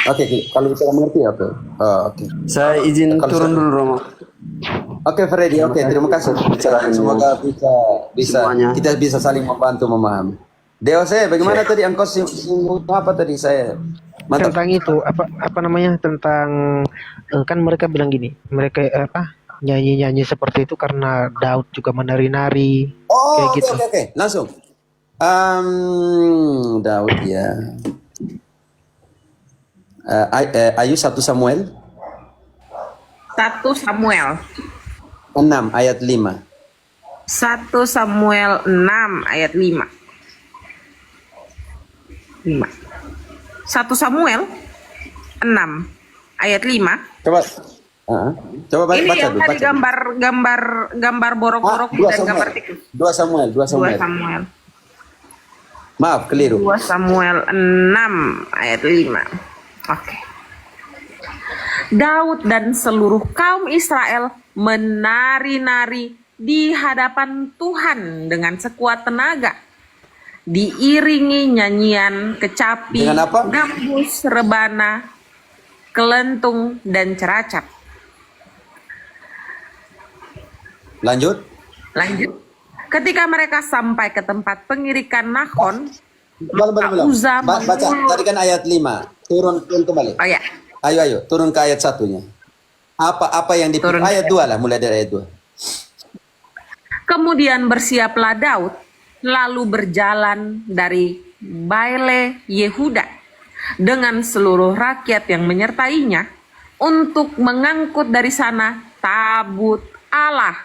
Oke, kalau bisa mengerti apa? Oh, oke. Saya izin Kalau turun saya- dulu Romo. Oke, Freddy. Oke, terima kasih pencerahannya. Semoga bisa Semuanya. kita bisa saling membantu memahami. Deo saya, bagaimana tadi engkau singgung apa tadi saya? Mantap. Tentang itu apa namanya, tentang kan mereka bilang gini, mereka nyanyi-nyanyi seperti itu karena Daud juga menari-nari kayak Oh, oke, gitu. oke, oke. Langsung. Daud ya. Ayu 1 Samuel 1 Samuel 6 ayat 5. 1 Samuel 6 ayat 5. 1 Samuel 6 ayat 5. Coba. Coba Ini baca yang dulu. tadi Baca. gambar borok-borok Dua dan gambar Samuel. tikus. 2 Samuel. 2 2 Samuel. Samuel. Maaf, keliru. 2 Samuel 6 ayat 5. Oke. Daud dan seluruh kaum Israel menari-nari di hadapan Tuhan dengan sekuat tenaga, diiringi nyanyian, kecapi, Dengan apa? gambus, rebana, kelentung, dan ceracap. Lanjut. Lanjut. Ketika mereka sampai ke tempat pengirikan Nahon, Belum. Uza Baca. memulung- Tadi kan ayat 5. Turun kembali. Oh ya, Ayo, turun ke ayat 1-nya. Apa yang Turun ke ayat 2 lah, mulai dari ayat 2. kemudian bersiaplah Daud, lalu berjalan dari Baile Yehuda dengan seluruh rakyat yang menyertainya untuk mengangkut dari sana tabut Allah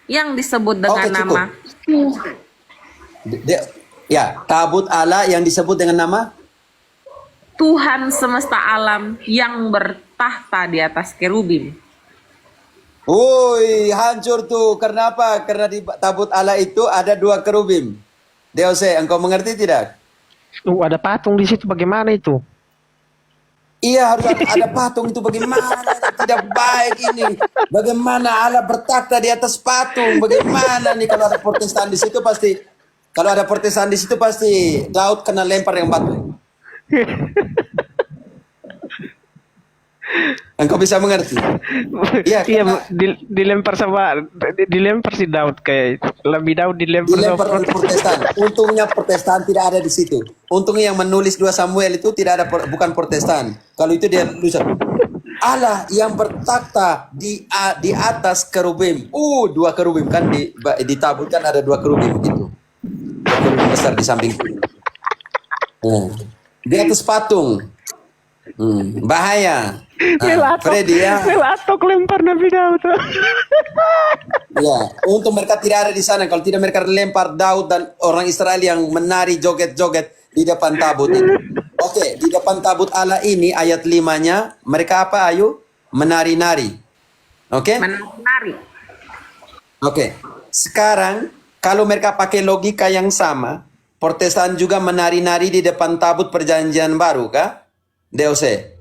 yang disebut dengan Oke, cukup. nama Ya, tabut Allah yang disebut dengan nama Tuhan semesta alam yang bertahta di atas kerubim. Woi, hancur tuh. Kenapa? Karena di tabut Allah itu ada 2 kerubim. Deose, engkau mengerti tidak? Ada patung di situ, bagaimana itu? Iya, harus ada patung itu. Bagaimana? Tidak baik ini. Bagaimana Allah bertakhta di atas patung? Bagaimana nih kalau ada Protestan di situ pasti, Daud kena lempar yang batu. Engkau bisa mengerti? Iya, Iya, karena- dilempar si Daud, kayak lebih Daud dilempar dilempar sama oleh Protestan. Untungnya Protestan tidak ada di situ. Untungnya yang menulis 2 Samuel itu tidak ada, bukan Protestan. Kalau itu dia tulis Allah yang bertakhta di atas kerubim. 2 kerubim kan di tabut kan ada 2 kerubim gitu. 2 kerubim besar di samping. Di atas patung. Bahaya. Freddy ya. Melatok lempar Nabi Daud. Ya, untung mereka tidak ada di sana. Kalau tidak mereka lempar Daud dan orang Israel yang menari joget-joget di depan tabut itu. Oke, di depan tabut Allah ini ayat 5-nya mereka apa Ayu? Menari-nari. Oke? Menari. Oke. Sekarang kalau mereka pakai logika yang sama, Protestan juga menari-nari di depan tabut perjanjian baru kah? DOC.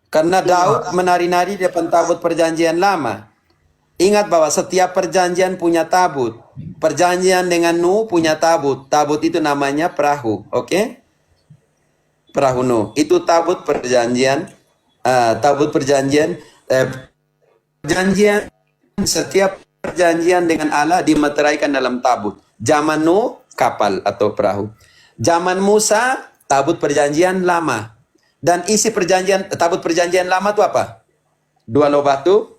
Karena Daud menari-nari di depan tabut perjanjian lama. Ingat bahwa setiap perjanjian punya tabut. Perjanjian dengan Nuh punya tabut. Tabut itu namanya perahu. Oke? Perahu Nuh. Itu tabut perjanjian. Perjanjian. Setiap perjanjian dengan Allah dimeteraikan dalam tabut. Zaman Nuh, kapal atau perahu. Zaman Musa, tabut perjanjian lama. Dan isi tabut perjanjian lama itu apa? 2 loh batu,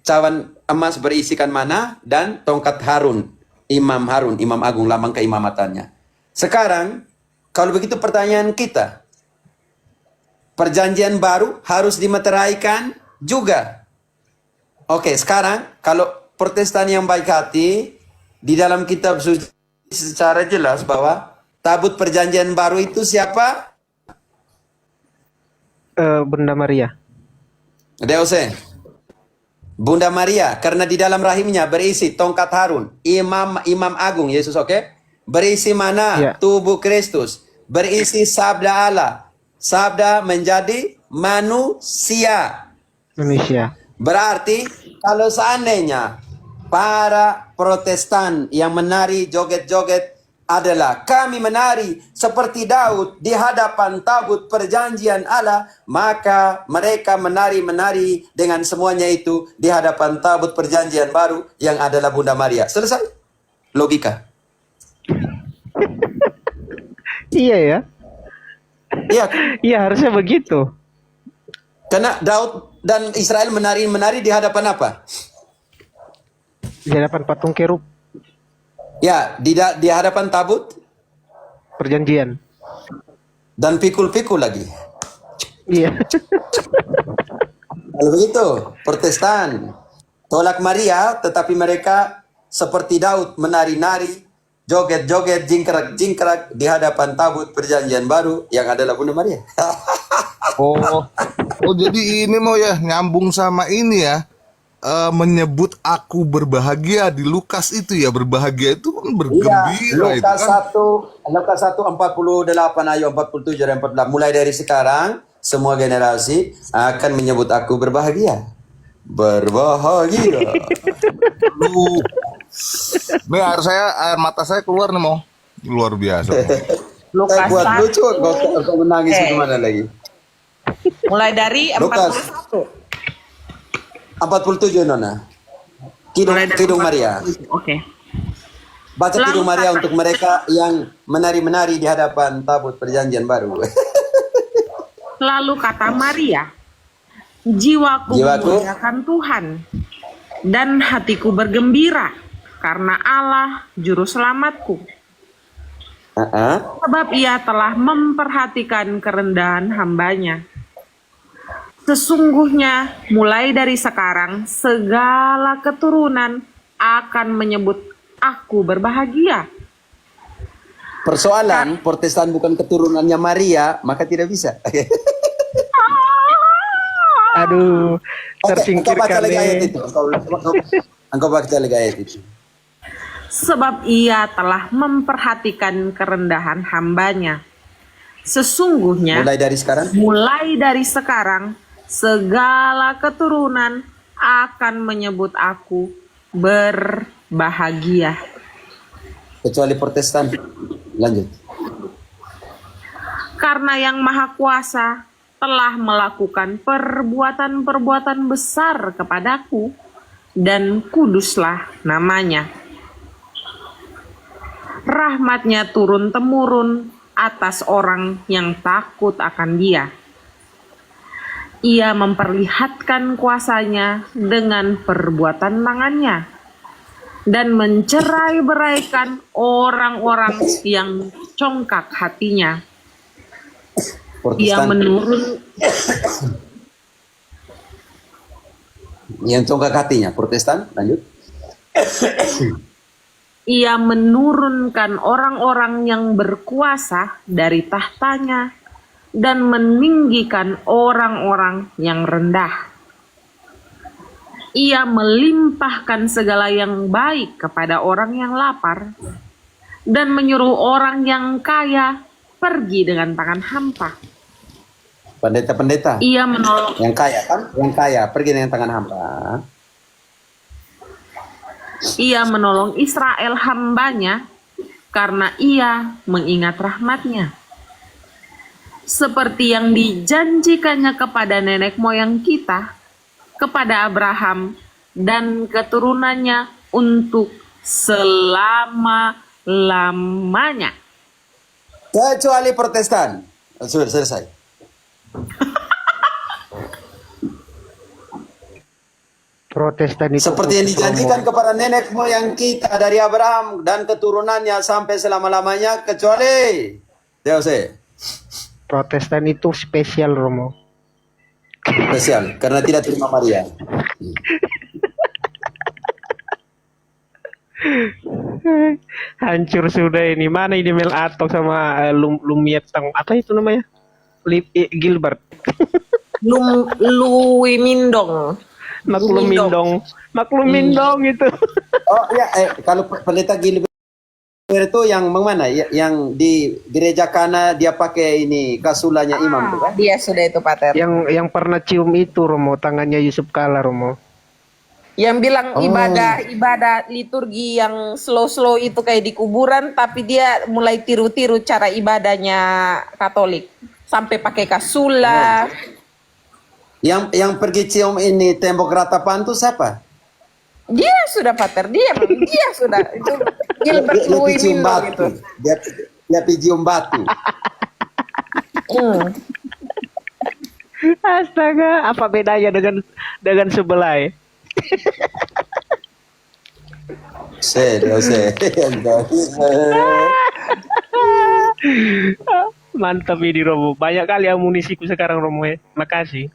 cawan emas berisikan mana, dan tongkat Harun, Imam Agung, lambang keimamatannya. Sekarang, kalau begitu pertanyaan kita, perjanjian baru harus dimeteraikan juga. Oke, sekarang kalau Protestan yang baik hati, di dalam kitab suci secara jelas bahwa tabut perjanjian baru itu siapa? Bunda Maria. Deose. Bunda Maria, karena di dalam rahimnya berisi tongkat Harun, Imam Agung Yesus, oke? Berisi mana? Ya. Tubuh Kristus. Berisi sabda Allah. Sabda menjadi manusia. Indonesia. Berarti kalau seandainya para Protestan yang menari joget-joget adalah kami menari seperti Daud di hadapan tabut perjanjian Allah, maka mereka menari-menari dengan semuanya itu di hadapan tabut perjanjian baru yang adalah Bunda Maria. Selesai. Logika. Iya ya. Iya, Iya harusnya begitu. karena Daud dan Israel menari-menari di hadapan apa? Di hadapan patung kerub Ya, di hadapan tabut perjanjian. dan pikul-pikul lagi. Iya. Kalau begitu, Protestan tolak Maria, tetapi mereka seperti Daud menari-nari, joget-joget, jingkrak-jingkrak di hadapan tabut perjanjian baru yang adalah Bunda Maria. Oh, jadi ini mau ya nyambung sama ini ya, menyebut aku berbahagia di Lukas itu ya, berbahagia itu kan Iya, bergembira itu Lukas kan. 1 48 ayat 47 dan 48. Mulai dari sekarang semua generasi akan menyebut aku berbahagia. Berbahagia. Lu, nih air mata saya keluar nih mau, luar biasa. Lukas Buat 1. lucu, kau menangis Oke. gimana lagi? Mulai dari Lukas 41. 47 Nona. Kidung Maria. Oke. Baca Lalu Kidung Maria kata- untuk mereka yang menari-menari di hadapan tabut perjanjian baru. Lalu kata Maria, jiwaku Jiwaku memuliakan Tuhan dan hatiku bergembira karena Allah juru selamatku. Sebab ia telah memperhatikan kerendahan hambanya. Sesungguhnya mulai dari sekarang segala keturunan akan menyebut aku berbahagia. Persoalan Protestan bukan keturunannya Maria, maka tidak bisa. Aduh, Engkau baca tersingkirkan lagi ayat nih. itu. Engkau baca lagi ayat itu. Sebab ia telah memperhatikan kerendahan hambanya. Sesungguhnya Mulai dari mulai dari sekarang sekarang, segala keturunan akan menyebut aku berbahagia. kecuali Protestan. Lanjut. Karena yang Maha Kuasa telah melakukan perbuatan-perbuatan besar kepadaku, dan kuduslah namanya. Rahmatnya turun-temurun atas orang yang takut akan Dia. Ia memperlihatkan kuasanya dengan perbuatan tangannya dan mencerai-beraikan orang-orang yang congkak hatinya. Ia Protestan menurun yang congkak hatinya. Protestan, lanjut. Ia menurunkan orang-orang yang berkuasa dari tahtanya dan meninggikan orang-orang yang rendah. Ia melimpahkan segala yang baik kepada orang yang lapar dan menyuruh orang yang kaya pergi dengan tangan hampa. Pendeta-pendeta Ia menolong yang kaya kan? Yang kaya pergi dengan tangan hampa. Ia menolong Israel hambanya karena ia mengingat rahmatnya. Seperti yang dijanjikannya kepada nenek moyang kita, kepada Abraham dan keturunannya untuk selama-lamanya. Kecuali Protestan. Sudah selesai. Protestan itu Seperti yang khusus, dijanjikan Romo. kepada nenek moyang kita dari Abraham dan keturunannya sampai selama-lamanya, kecuali Jose. Protestan itu spesial, Romo. Spesial karena tidak terima Maria. Hancur sudah ini. Mana ini Mel Atok sama Lumietang. Apa itu namanya? Gilbert. Lui Mindong. Maklum Mindong itu. Oh ya, kalau pendeta Gilbert itu yang mana? Yang di gereja Kana dia pakai ini kasulanya imam tuh kan? Dia sudah itu Pater. Yang pernah cium itu, Romo, tangannya Yusuf Kala, Romo. Yang bilang Oh, ibadah liturgi yang slow-slow itu kayak di kuburan, tapi dia mulai tiru-tiru cara ibadahnya Katolik. Sampai pakai kasula. yang pergi cium ini tembok ratapan tuh siapa? Dia sudah pater, dia sudah. Itu Gilbert Dia Louis pergi cium Miller batu. gitu. Dia pergi cium batu. Hmm. Astaga, apa bedanya dengan sebelah? Serius. Mantap ini Romo. Banyak kali amunisiku sekarang Romo. Makasih.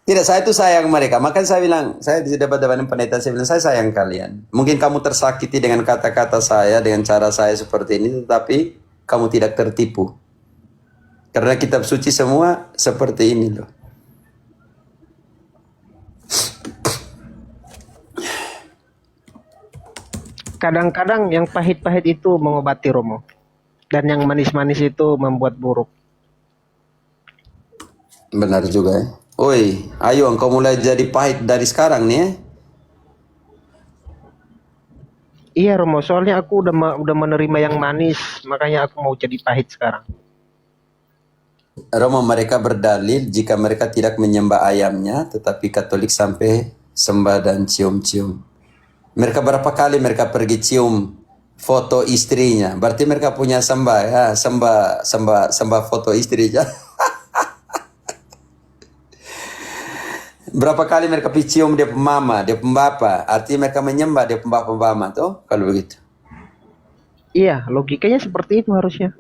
Tidak, saya itu sayang mereka. Makanya saya bilang, saya di debat-debat dengan pendeta, saya bilang, saya sayang kalian. Mungkin kamu tersakiti dengan kata-kata saya, dengan cara saya seperti ini, tetapi kamu tidak tertipu. Karena kitab suci semua seperti ini loh. Kadang-kadang yang pahit-pahit itu mengobati Romo. Dan yang manis-manis itu membuat buruk. Benar juga ya. Oi, ayo engkau mulai jadi pahit dari sekarang nih ya. Iya Romo, soalnya aku udah menerima yang manis, makanya aku mau jadi pahit sekarang. Romo, mereka berdalil jika mereka tidak menyembah ayamnya, tetapi Katolik sampai sembah dan cium-cium. Mereka berapa kali mereka pergi cium foto istrinya, berarti mereka punya sembah ya, sembah foto istrinya. Berapa kali mereka pergi cium dia mama, dia pembapa, artinya mereka menyembah dia pembapa tuh, kalau begitu. Iya, logikanya seperti itu harusnya.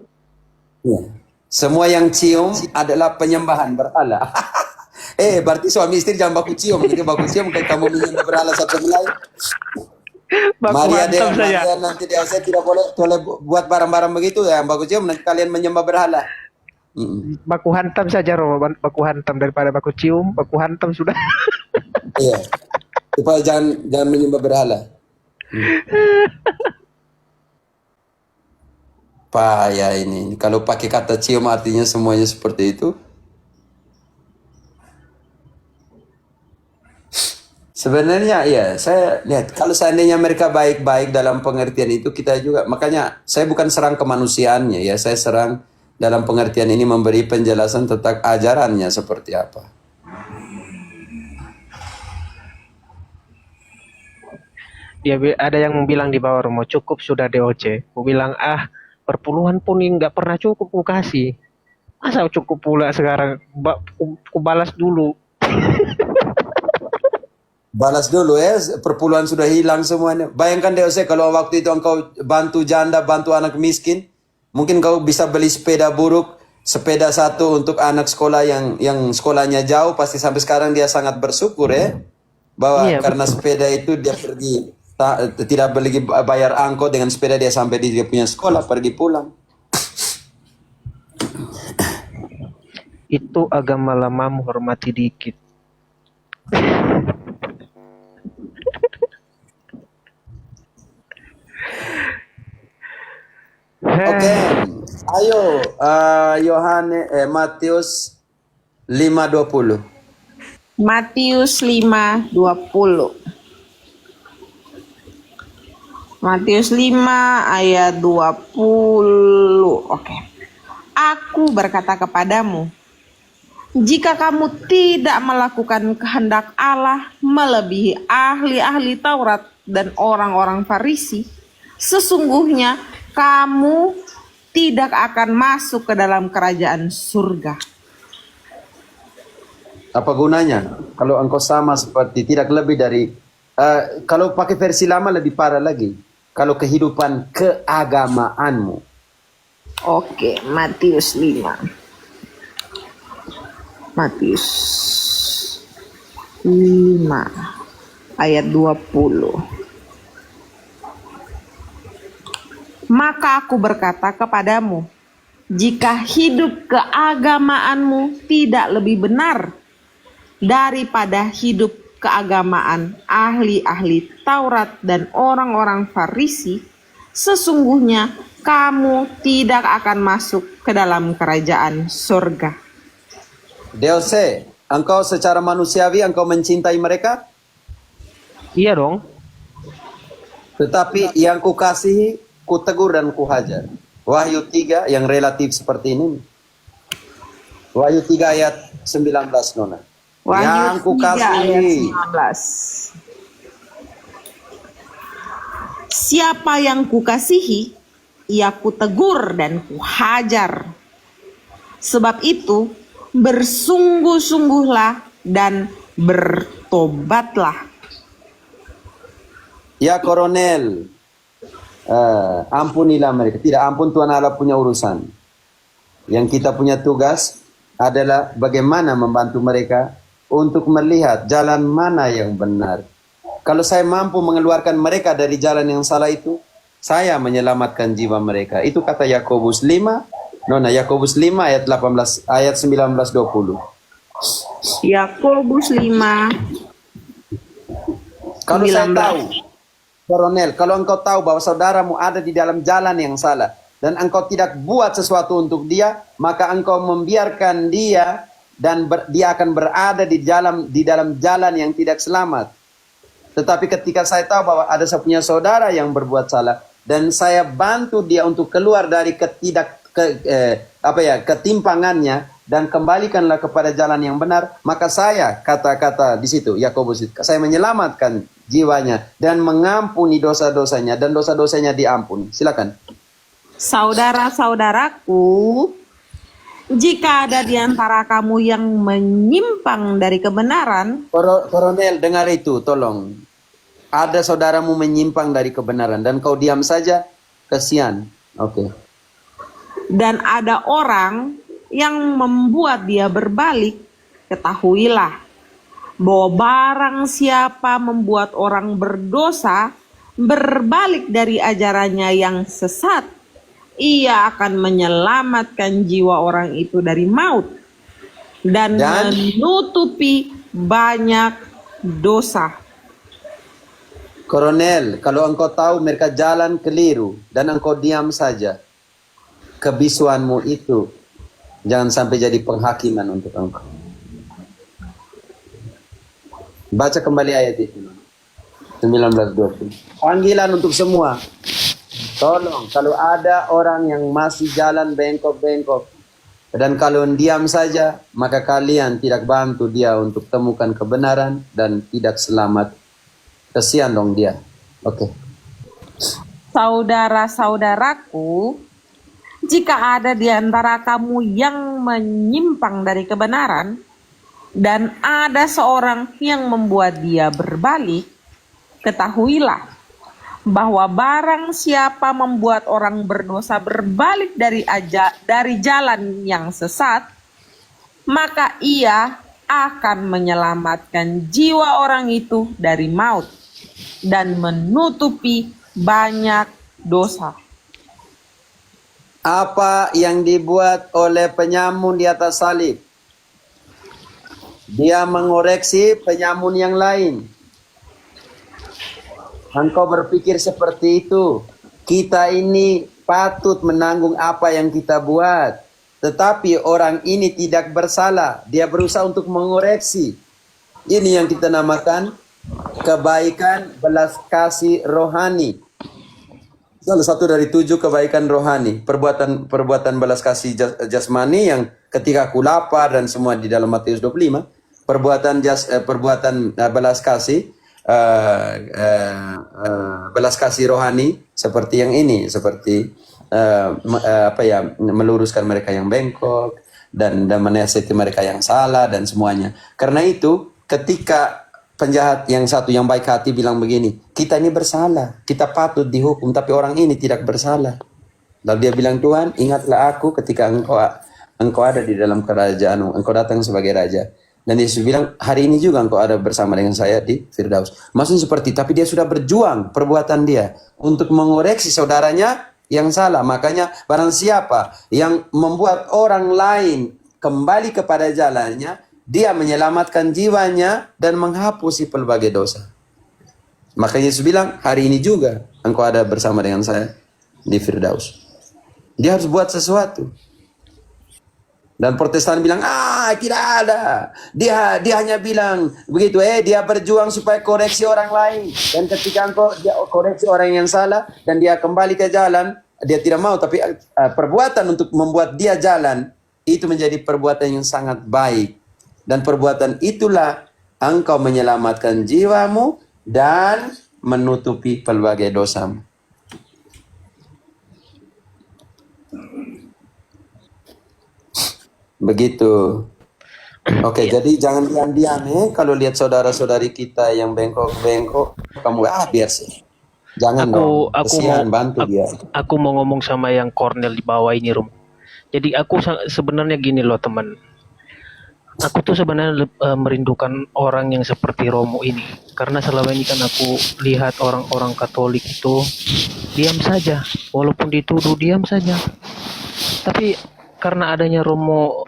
Iya. Semua yang cium adalah penyembahan berhala. Berarti suami istri jangan baku cium. Jadi baku cium kayak kamu menyembah berhala satu lain. Baku hantam saja. Maria nanti dia saya tidak boleh buat barang-barang begitu ya. Baku cium nanti kalian menyembah berhala. Baku hantam saja Romo, baku hantam daripada baku cium, baku hantam sudah. Iya. Supaya jangan menyembah berhala. Payah ini. Kalau pakai kata cium artinya semuanya seperti itu. Sebenarnya ya, saya lihat kalau seandainya mereka baik-baik dalam pengertian itu, kita juga, makanya saya bukan serang kemanusiaannya ya, saya serang dalam pengertian ini memberi penjelasan tentang ajarannya seperti apa. Dia ada yang bilang di bawah Romo, cukup sudah DOC. Aku bilang, perpuluhan pun nggak pernah cukup ku kasih. Masa cukup pula sekarang? Ku balas dulu. Balas dulu ya, perpuluhan sudah hilang semuanya. Bayangkan DOC kalau waktu itu engkau bantu janda, bantu anak miskin, mungkin kau bisa beli sepeda buruk, sepeda satu untuk anak sekolah yang sekolahnya jauh, pasti sampai sekarang dia sangat bersyukur ya. Bahwa Iya, karena sepeda itu dia pergi, tidak beli bayar angkot, dengan sepeda dia sampai di dia punya sekolah, pergi pulang. Itu agama lamamu, hormati dikit. Oke, ayo Matius 5:20. Matius 5:20. Matius 5 ayat 20. Oke. Aku berkata kepadamu, jika kamu tidak melakukan kehendak Allah melebihi ahli-ahli Taurat dan orang-orang Farisi, sesungguhnya kamu tidak akan masuk ke dalam kerajaan surga. Apa gunanya kalau engkau sama seperti, tidak lebih dari, kalau pakai versi lama lebih parah lagi, kalau kehidupan keagamaanmu. Oke, Matius 5. Matius 5 ayat 20. Maka aku berkata kepadamu, jika hidup keagamaanmu tidak lebih benar daripada hidup keagamaan ahli-ahli Taurat dan orang-orang Farisi, sesungguhnya kamu tidak akan masuk ke dalam kerajaan surga. DOC, Engkau secara manusiawi engkau mencintai mereka, Iya dong. tetapi yang kukasihi, kutegur dan kuhajar. Wahyu 3 yang relatif seperti ini. Wahyu 3 ayat 19, Nona. Yang Wahyu 3 ayat kukasihi. 19. Siapa yang kukasihi, ia kutegur dan kuhajar. Sebab itu, bersungguh-sungguhlah dan bertobatlah. Ya Koronel, ampunilah mereka. Tidak, ampun Tuhan Allah punya urusan. Yang kita punya tugas adalah bagaimana membantu mereka untuk melihat jalan mana yang benar. Kalau saya mampu mengeluarkan mereka dari jalan yang salah itu, saya menyelamatkan jiwa mereka. Itu kata Yakobus 5, Nona, Yakobus 5 ayat 18, ayat 19-20. Yakobus 5 Kalau saya 19. tahu, Koronel, kalau engkau tahu bahwa saudaramu ada di dalam jalan yang salah dan engkau tidak buat sesuatu untuk dia, maka engkau membiarkan dia dan dia akan berada di dalam jalan yang tidak selamat. Tetapi ketika saya tahu bahwa ada saya punya saudara yang berbuat salah dan saya bantu dia untuk keluar dari ketimpangannya dan kembalikanlah kepada jalan yang benar, maka saya kata-kata di situ Yakobus, saya menyelamatkan jiwanya dan mengampuni dosa-dosanya dan dosa-dosanya diampuni. Silakan. Saudara-saudaraku, jika ada di antara kamu yang menyimpang dari kebenaran Koronel, dengar itu, tolong. Ada saudaramu menyimpang dari kebenaran dan kau diam saja, kasihan. Oke. dan ada orang yang membuat dia berbalik, ketahuilah bahwa barang siapa membuat orang berdosa berbalik dari ajarannya yang sesat, ia akan menyelamatkan jiwa orang itu dari maut dan menutupi banyak dosa. Koronel, kalau engkau tahu mereka jalan keliru dan engkau diam saja, kebisuanmu itu jangan sampai jadi penghakiman untuk engkau. Baca kembali ayat itu. 19-20. Panggilan untuk semua. Tolong, kalau ada orang yang masih jalan bengkok-bengkok dan kalau diam saja, maka kalian tidak bantu dia untuk temukan kebenaran dan tidak selamat. Kesian dong dia. Oke. Saudara-saudaraku, jika ada di antara kamu yang menyimpang dari kebenaran dan ada seorang yang membuat dia berbalik, ketahuilah bahwa barang siapa membuat orang berdosa berbalik dari jalan yang sesat, maka ia akan menyelamatkan jiwa orang itu dari maut dan menutupi banyak dosa. Apa yang dibuat oleh penyamun di atas salib? Dia mengoreksi penyamun yang lain. Engkau berpikir seperti itu. Kita ini patut menanggung apa yang kita buat. Tetapi orang ini tidak bersalah. Dia berusaha untuk mengoreksi. Ini yang kita namakan kebaikan belas kasih rohani. Salah satu dari 7 kebaikan rohani. Perbuatan belas kasih jasmani yang ketika aku lapar dan semua di dalam Matius 25. Perbuatan belas kasih belas kasih rohani seperti yang ini, seperti meluruskan mereka yang bengkok dan menasihati mereka yang salah dan semuanya. Karena itu ketika penjahat yang satu yang baik hati bilang begini, kita ini bersalah, kita patut dihukum, tapi orang ini tidak bersalah. Lalu dia bilang, Tuhan, ingatlah aku ketika engkau ada di dalam kerajaan, engkau datang sebagai raja. Dan Yesus bilang, hari ini juga engkau ada bersama dengan saya di Firdaus. Maksudnya seperti, tapi dia sudah berjuang perbuatan dia untuk mengoreksi saudaranya yang salah. Makanya barang siapa yang membuat orang lain kembali kepada jalannya, dia menyelamatkan jiwanya dan menghapusi pelbagai dosa. Makanya Yesus bilang, hari ini juga engkau ada bersama dengan saya di Firdaus. Dia harus buat sesuatu. Dan Protestan bilang, tidak ada. Dia hanya bilang begitu, dia berjuang supaya koreksi orang lain. Dan ketika engkau dia koreksi orang yang salah dan dia kembali ke jalan, dia tidak mau, tapi perbuatan untuk membuat dia jalan itu menjadi perbuatan yang sangat baik. Dan perbuatan itulah engkau menyelamatkan jiwamu dan menutupi pelbagai dosamu. Begitu. Oke, jadi jangan diam-diam kalau lihat saudara-saudari kita yang bengkok-bengkok, kamu biar sih. Jangan dong. Kesian, bantu dia. Aku mau ngomong sama yang Cornel di bawah ini, Rum. Jadi aku sebenarnya gini loh, teman. Aku tuh sebenarnya merindukan orang yang seperti Romo ini. Karena selama ini kan aku lihat orang-orang Katolik itu diam saja, walaupun dituduh diam saja. Tapi karena adanya Romo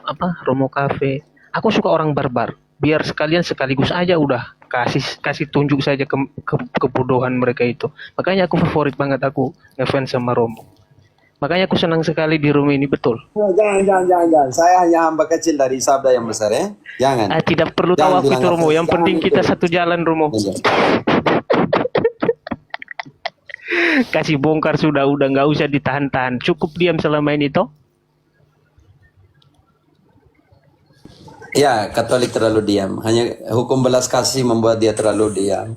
Cafe, aku suka orang barbar. Biar sekaligus aja udah kasih tunjuk saja kebodohan mereka itu. Makanya aku favorit banget, aku ngefans sama Romo. Makanya aku senang sekali di room ini, betul. Jangan. Saya hanya hamba kecil dari sabda yang besar ya. Jangan. Tidak perlu tahu aku itu Romo. Yang penting kita satu jalan, Romo. Kasih bongkar sudah nggak usah ditahan-tahan. Cukup diam selama ini toh. Ya, Katolik terlalu diam. Hanya hukum belas kasih membuat dia terlalu diam.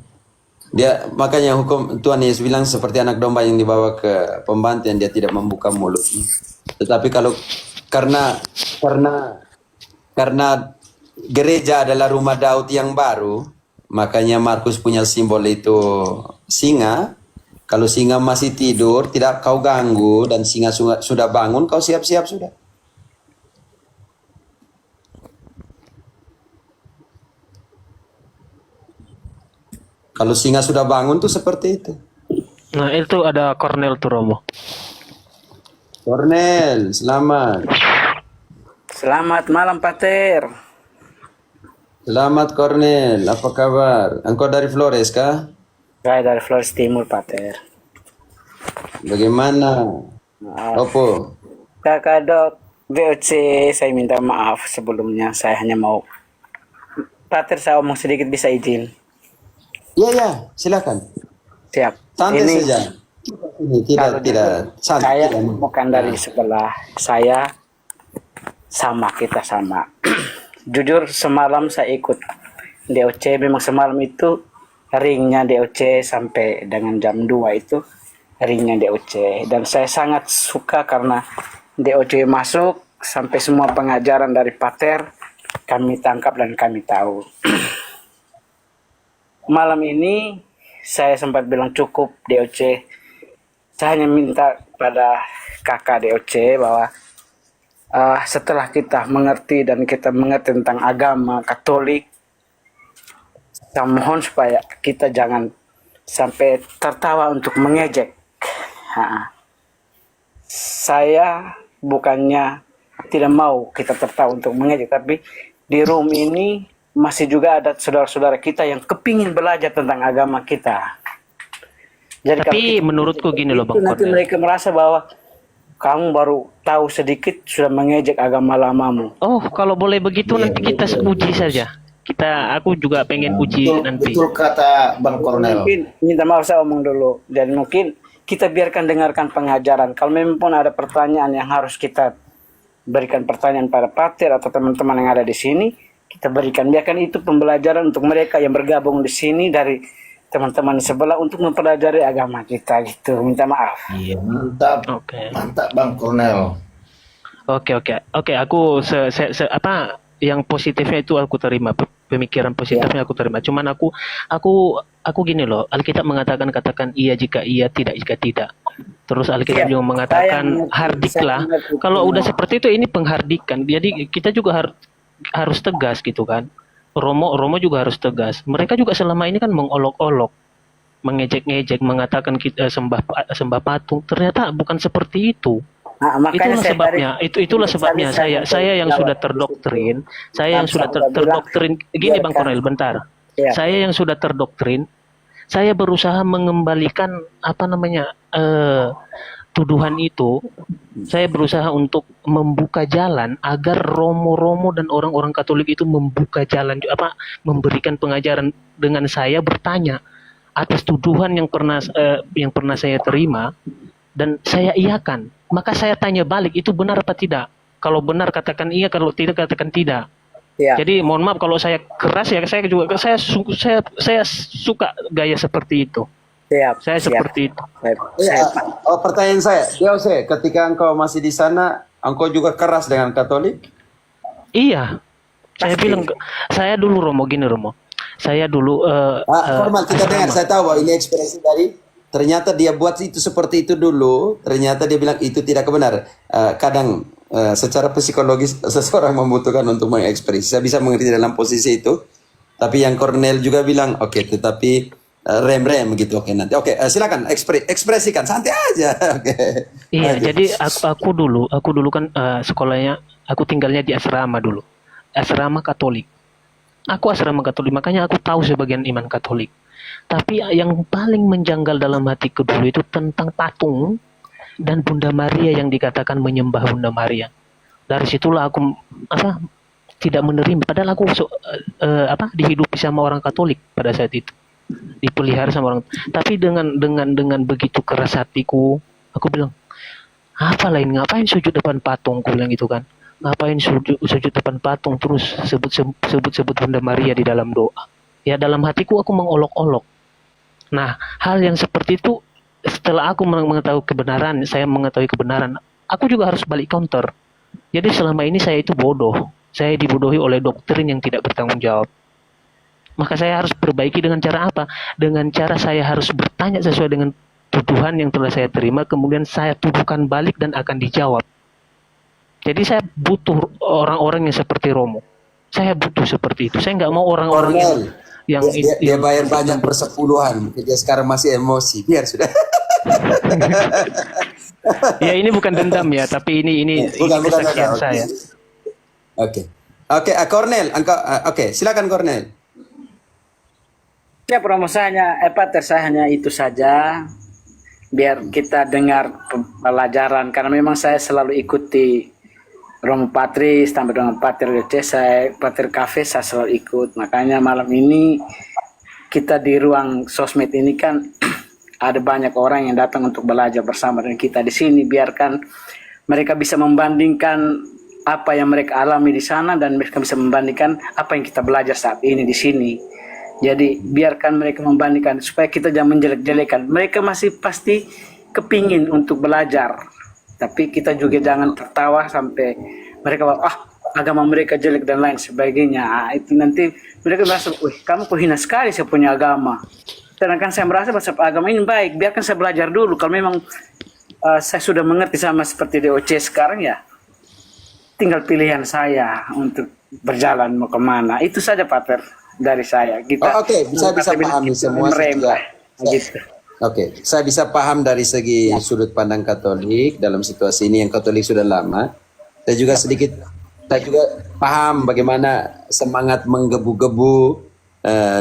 Makanya hukum Tuhan Yesus bilang seperti anak domba yang dibawa ke pembantaian, dia tidak membuka mulutnya. Tetapi kalau karena gereja adalah rumah Daud yang baru, makanya Markus punya simbol itu singa. Kalau singa masih tidur, tidak kau ganggu, dan singa sudah bangun, kau siap-siap sudah. Kalau singa sudah bangun tuh seperti itu. Nah, itu ada Cornel tuh, Romo. Cornel, selamat. Selamat malam, Pater. Selamat, Cornel. Apa kabar? Engkau dari Flores kah? Saya dari Flores Timur, Pater. Bagaimana? Opo? Kakak Dok, VOC, saya minta maaf sebelumnya. Saya hanya mau... Pater, saya omong sedikit, bisa izin? Ya, silakan. Siap. Santai Ini saja. Ini tidak. Saya Santai. bukan dari sebelah. Saya kita sama. Jujur semalam saya ikut DOC. Memang semalam itu ringnya DOC sampai dengan jam 2 itu ringnya DOC. Dan saya sangat suka karena DOC masuk sampai semua pengajaran dari Pater kami tangkap dan kami tahu. Malam ini saya sempat bilang cukup DOC. Saya hanya minta pada kakak DOC bahwa setelah kita mengerti dan kita mengerti tentang agama Katolik, saya mohon supaya kita jangan sampai tertawa untuk mengejek. Saya bukannya tidak mau kita tertawa untuk mengejek, tapi di room ini masih juga ada saudara-saudara kita yang kepingin belajar tentang agama kita. Jadi Tapi menurutku gini loh, Bang nanti Cornel. mereka merasa bahwa kamu baru tahu sedikit sudah mengejek agama lamamu. Oh, kalau boleh begitu nanti kita uji saja. Aku juga pengen uji nanti. Betul kata Bang Cornel. Mungkin minta maaf saya omong dulu. Dan mungkin kita biarkan dengarkan pengajaran. Kalau memang pun ada pertanyaan yang harus kita berikan pertanyaan pada Pater atau teman-teman yang ada di sini, kita berikan. Biarkan itu pembelajaran untuk mereka yang bergabung di sini dari teman-teman sebelah untuk mempelajari agama kita gitu. Minta maaf. Iya, mantap. Oke. Mantap Bang Cornel. Oke. Aku yang positifnya itu aku terima, pemikiran positifnya aku terima. Cuman aku gini loh, Alkitab katakan iya jika iya, tidak jika tidak. Terus Alkitab juga mengatakan hardiklah. Kalau udah seperti itu, ini penghardikan. Jadi kita juga harus tegas gitu kan. Romo juga harus tegas. Mereka juga selama ini kan mengolok-olok, mengejek-ngejek, mengatakan kita sembah patung. Ternyata bukan seperti itu. Nah, Itulah sebabnya. Itulah sebabnya saya yang sudah terdoktrin. Saya yang sudah terdoktrin. Gini Bang Cornel, bentar. Ya. Saya yang sudah terdoktrin. Saya berusaha mengembalikan tuduhan itu, saya berusaha untuk membuka jalan agar romo-romo dan orang-orang Katolik itu membuka jalan, memberikan pengajaran dengan saya bertanya atas tuduhan yang pernah saya terima dan saya iakan. Maka saya tanya balik, itu benar apa tidak? Kalau benar katakan iya, kalau tidak katakan tidak. Ya. Jadi mohon maaf kalau saya keras ya, saya suka gaya seperti itu. Siap. Saya siap. seperti itu. Ya, pertanyaan saya, Jose, ketika engkau masih di sana, engkau juga keras dengan Katolik? Iya. Saya Pasti. bilang saya dulu Romo gini Romo. Saya dulu Formal, kita dengar, saya tahu bahwa ini ekspresi dari, ternyata dia buat itu seperti itu dulu, ternyata dia bilang itu tidak benar. Kadang secara psikologis seseorang membutuhkan untuk mengekspresi. Saya bisa mengerti dalam posisi itu. Tapi yang Cornel juga bilang, oke, tetapi rem gitu. Oke, nanti. Oke, silakan ekspresikan, santai aja. Oke. Iya, Lanjut. jadi aku dulu kan sekolahnya, aku tinggalnya di asrama dulu. Asrama Katolik. Aku asrama Katolik, makanya aku tahu sebagian iman Katolik. Tapi yang paling menjanggal dalam hatiku dulu itu tentang patung dan Bunda Maria yang dikatakan menyembah Bunda Maria. Dari situlah aku tidak menerima. Padahal aku dihidupi sama orang Katolik pada saat itu, dipelihara sama orang. Tapi dengan begitu keras hatiku, aku bilang, ngapain sujud depan patung? Aku bilang gitu kan. Ngapain sujud depan patung terus sebut Bunda Maria di dalam doa? Ya dalam hatiku aku mengolok-olok. Nah, hal yang seperti itu setelah aku mengetahui kebenaran, aku juga harus balik counter. Jadi selama ini saya itu bodoh. Saya dibodohi oleh doktrin yang tidak bertanggung jawab. Maka saya harus perbaiki dengan cara apa? Dengan cara saya harus bertanya sesuai dengan tuduhan yang telah saya terima, kemudian saya tuduhkan balik dan akan dijawab. Jadi saya butuh orang-orang yang seperti Romo. Saya butuh seperti itu. Saya nggak mau orang-orang yang dia bayar banyak persepuluhan, dia sekarang masih emosi. Biar sudah. Ya ini bukan dendam ya, tapi ini kesaksian saya. Oke, Cornel, oke, silakan Cornel. Ya promosanya, Pater, saya hanya itu saja. Biar kita dengar pelajaran, karena memang saya selalu ikuti Romo Patris sampai dengan Pater Lece, Pater Cafe saya selalu ikut. Makanya malam ini kita di ruang sosmed ini kan ada banyak orang yang datang untuk belajar bersama dengan kita di sini. Biarkan mereka bisa membandingkan apa yang mereka alami di sana dan mereka bisa membandingkan apa yang kita belajar saat ini di sini. Jadi biarkan mereka membandingkan supaya kita jangan menjelek-jelekan. Mereka masih pasti kepingin untuk belajar. Tapi kita juga jangan tertawa sampai mereka agama mereka jelek dan lain sebagainya. Itu nanti mereka merasa, kamu kok hina sekali saya punya agama. Sedangkan saya merasa bahwa agama ini baik. Biarkan saya belajar dulu. Kalau memang saya sudah mengerti sama seperti DOC sekarang ya, tinggal pilihan saya untuk berjalan mau kemana. Itu saja Pater dari saya. Oke, bisa pahami semua gitu. Oke, saya bisa paham dari segi sudut pandang Katolik dalam situasi ini yang Katolik sudah lama. Saya juga paham bagaimana semangat menggebu-gebu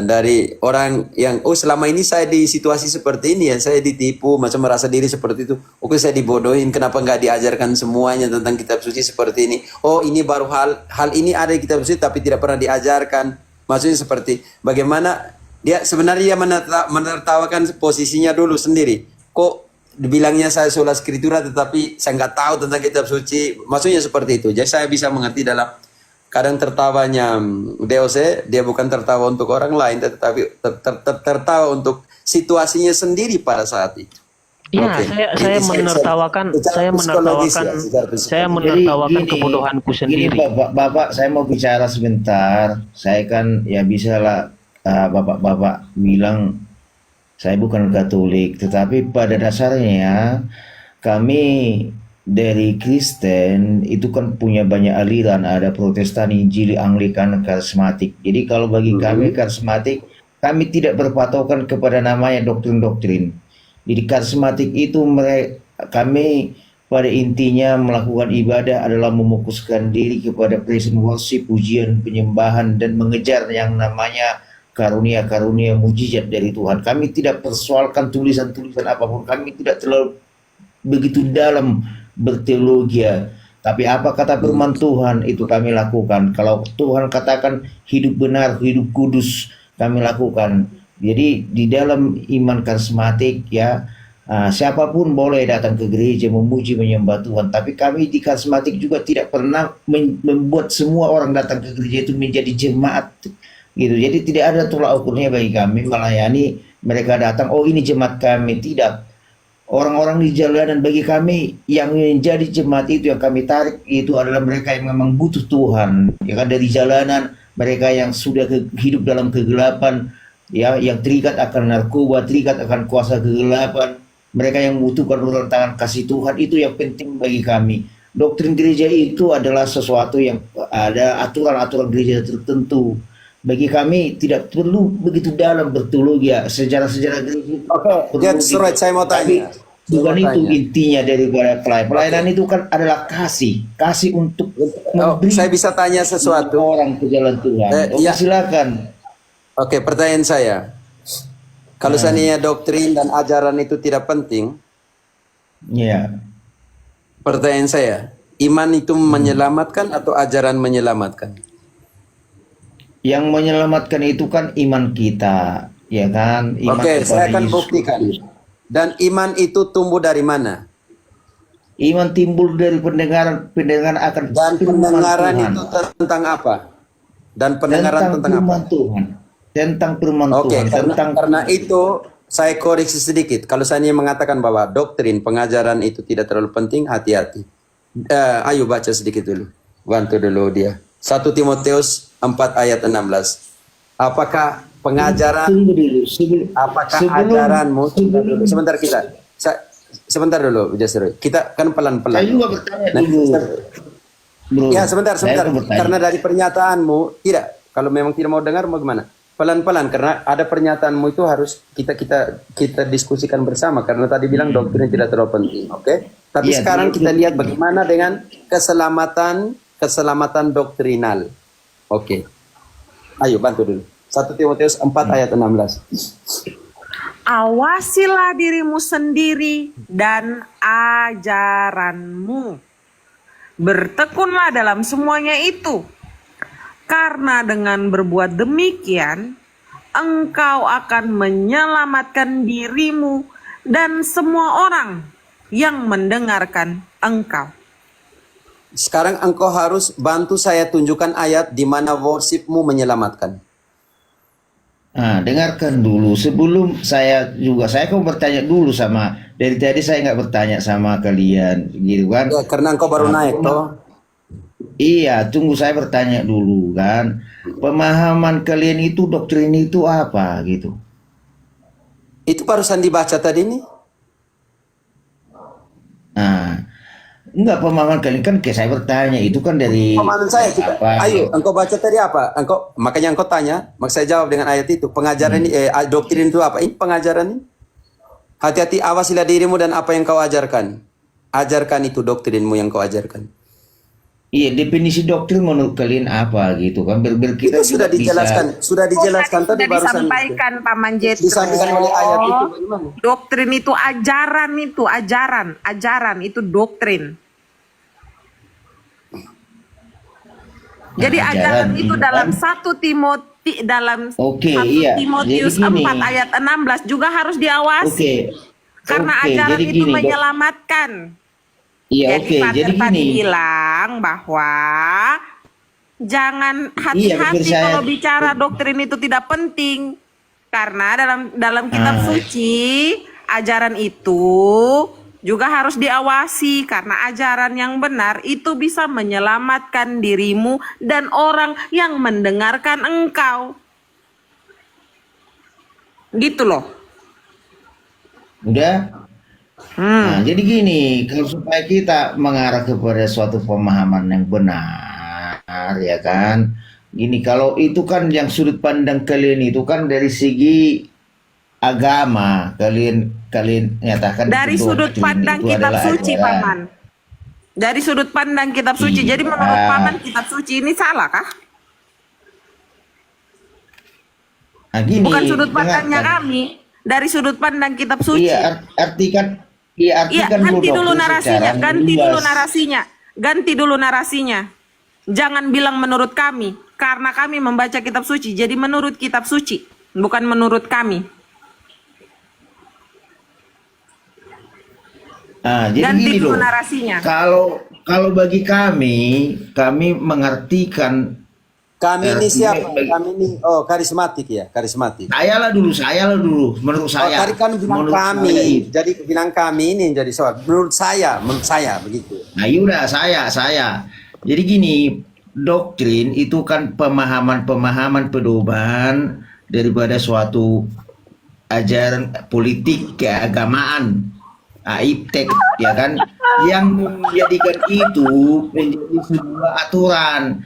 dari orang yang selama ini saya di situasi seperti ini ya, saya ditipu, macam merasa diri seperti itu. Oke, saya dibodohin, kenapa nggak diajarkan semuanya tentang kitab suci seperti ini? Oh, ini baru hal ini ada di kitab suci tapi tidak pernah diajarkan. Maksudnya seperti bagaimana dia sebenarnya menertawakan posisinya dulu sendiri. Kok dibilangnya saya sola scriptura tetapi saya nggak tahu tentang kitab suci. Maksudnya seperti itu. Jadi saya bisa mengerti dalam kadang tertawanya DOC, dia bukan tertawa untuk orang lain tetapi tertawa untuk situasinya sendiri pada saat itu. Iya, saya menertawakan kebodohanku sendiri. Gini, Bapak, saya mau bicara sebentar. Saya kan ya bisa lah. Bapak bilang saya bukan Katolik, tetapi pada dasarnya kami dari Kristen itu kan punya banyak aliran, ada Protestan, Injili, Anglikan, Karismatik. Jadi kalau bagi kami Karismatik, kami tidak berpatokan kepada namanya doktrin-doktrin. Jadi Karismatik itu kami pada intinya melakukan ibadah adalah memukuskan diri kepada praise and worship, pujian, penyembahan, dan mengejar yang namanya karunia-karunia mujizat dari Tuhan. Kami tidak persoalkan tulisan-tulisan apapun. Kami tidak terlalu begitu dalam berteologi. Tapi apa kata firman Tuhan itu kami lakukan. Kalau Tuhan katakan hidup benar, hidup kudus, kami lakukan. Jadi di dalam iman karismatik ya, siapapun boleh datang ke gereja memuji menyembah Tuhan. Tapi kami di karismatik juga tidak pernah membuat semua orang datang ke gereja itu menjadi jemaat gitu. Jadi tidak ada tolak ukurnya bagi kami melayani mereka datang, oh ini jemaat kami. Tidak. Orang-orang di jalanan bagi kami yang menjadi jemaat itu yang kami tarik itu adalah mereka yang memang butuh Tuhan. Ya kan, dari jalanan, mereka yang sudah hidup dalam kegelapan, ya, yang terikat akan narkoba, terikat akan kuasa kegelapan, mereka yang membutuhkan tangan kasih Tuhan, itu yang penting bagi kami. Doktrin gereja itu adalah sesuatu yang ada aturan-aturan gereja tertentu. Bagi kami tidak perlu begitu dalam berteologi ya, sejarah-sejarah gereja. Oke, that's right. Saya mau tanya. Bukan itu intinya daripada pelayanan itu kan adalah kasih untuk memberi saya bisa tanya sesuatu. orang ke jalan Tuhan. Ya. Silakan. Oke, pertanyaan saya. Kalau seandainya doktrin dan ajaran itu tidak penting, Ya. pertanyaan saya, iman itu menyelamatkan atau ajaran menyelamatkan? Yang menyelamatkan itu kan iman kita, ya kan? Iman Oke, saya kepada akan Yesus. buktikan. Dan iman itu tumbuh dari mana? Iman timbul dari pendengaran akan Dan firman pendengaran Tuhan. itu tentang apa? Dan pendengaran tentang apa? firman Tuhan. Tentang firman Oke, Tuhan, karena itu saya koreksi sedikit. Kalau saya mengatakan bahwa doktrin pengajaran itu tidak terlalu penting, hati-hati. Ayo baca sedikit dulu. Bantu dulu dia. 1 Timotius 4 ayat 16. Apakah pengajaran, Tunggu dulu, apakah sebelum- ajaranmu, sebentar kita, sebentar dulu, Jasri. Kita kan pelan-pelan. Saya juga bertanya Nah, dulu. Bro, Ya sebentar. saya akan bertanya. Karena dari pernyataanmu tidak. Kalau memang tidak mau dengar, mau gimana? Pelan-pelan. Karena ada pernyataanmu itu harus kita diskusikan bersama. Karena tadi bilang doktrin tidak terlalu penting, oke? Tapi Iya, sekarang iya, kita iya. lihat bagaimana dengan keselamatan doktrinal. Oke. Ayo bantu dulu. 1 Timotius 4 ayat 16. Awasilah dirimu sendiri dan ajaranmu. Bertekunlah dalam semuanya itu. Karena dengan berbuat demikian, engkau akan menyelamatkan dirimu dan semua orang yang mendengarkan engkau. Sekarang engkau harus bantu saya tunjukkan ayat di mana worshipmu menyelamatkan. Nah, dengarkan dulu sebelum saya kan bertanya dulu sama dari tadi saya nggak bertanya sama kalian gitu kan. Ya, karena engkau baru naik toh. Iya, tunggu saya bertanya dulu kan. Pemahaman kalian itu doktrin itu apa gitu? Itu barusan dibaca tadi nih. Nah, enggak pemahaman kalian kan kayak saya bertanya itu kan dari Pemahaman saya juga. apa? Ayo, engkau baca tadi apa? Makanya engkau tanya, maka saya jawab dengan ayat itu. Pengajaran ini, doktrin itu apa? Ini pengajaran ini. Hati-hati, awasilah dirimu dan apa yang kau ajarkan. Ajarkan itu doktrinmu yang kau ajarkan. Iya, definisi doktrin menurut kalian apa gitu kan? Biar kita Itu sudah juga bisa- dijelaskan, sudah dijelaskan tadi Sudah barusan. disampaikan Paman Jetro. Disampaikan oleh ayat itu bagaimana? Doktrin itu ajaran itu doktrin. Jadi Nah, ajaran ajaran itu itu dalam kan. 1 Timoti dalam Oke, 1 iya. Timotius Jadi gini. 4 ayat 16 juga harus diawasi. Oke. Karena Oke, ajaran jadi itu gini, Dok. menyelamatkan. Iya, Jadi oke. Pater Jadi tadi gini. bilang bahwa jangan Iya, hati-hati betul, saya- kalau bicara doktrin itu tidak penting. Karena dalam kitab suci ajaran itu juga harus diawasi karena ajaran yang benar itu bisa menyelamatkan dirimu dan orang yang mendengarkan engkau. Gitu loh. Udah? Nah, jadi gini, kalau supaya kita mengarah kepada suatu pemahaman yang benar, ya kan? Gini, kalau itu kan yang sudut pandang kalian itu kan dari segi agama, kalian nyatakan Dari itu sudut doktrin pandang itu kitab adalah suci, ajaran. Paman. Dari sudut pandang kitab suci. Iya. Jadi menurut Paman kitab suci ini salah kah? Nah, gini, Bukan sudut pandangnya dengarkan. kami. Dari sudut pandang kitab suci. Iya, artikan Iya, Iya, artikan ganti dulu doktrin narasinya, secara ganti dulu luas. narasinya, ganti dulu narasinya. Jangan bilang menurut kami, karena kami membaca kitab suci. Jadi menurut kitab suci, bukan menurut kami. Nah, jadi Ganti gini dulu loh. narasinya. Kalau bagi kami mengartikan Kami ini siapa? bagi- Kami ini karismatik ya, karismatik. saya lah dulu, menurut saya. Tadi kan bilang Menurut kami, saya itu. jadi bilang kami ini yang jadi soal. Menurut saya begitu. Nah, yaudah saya. Jadi gini, doktrin itu kan pemahaman pedoman daripada suatu ajaran politik keagamaan, iptek, ya kan, yang menjadikan itu menjadi sebuah aturan.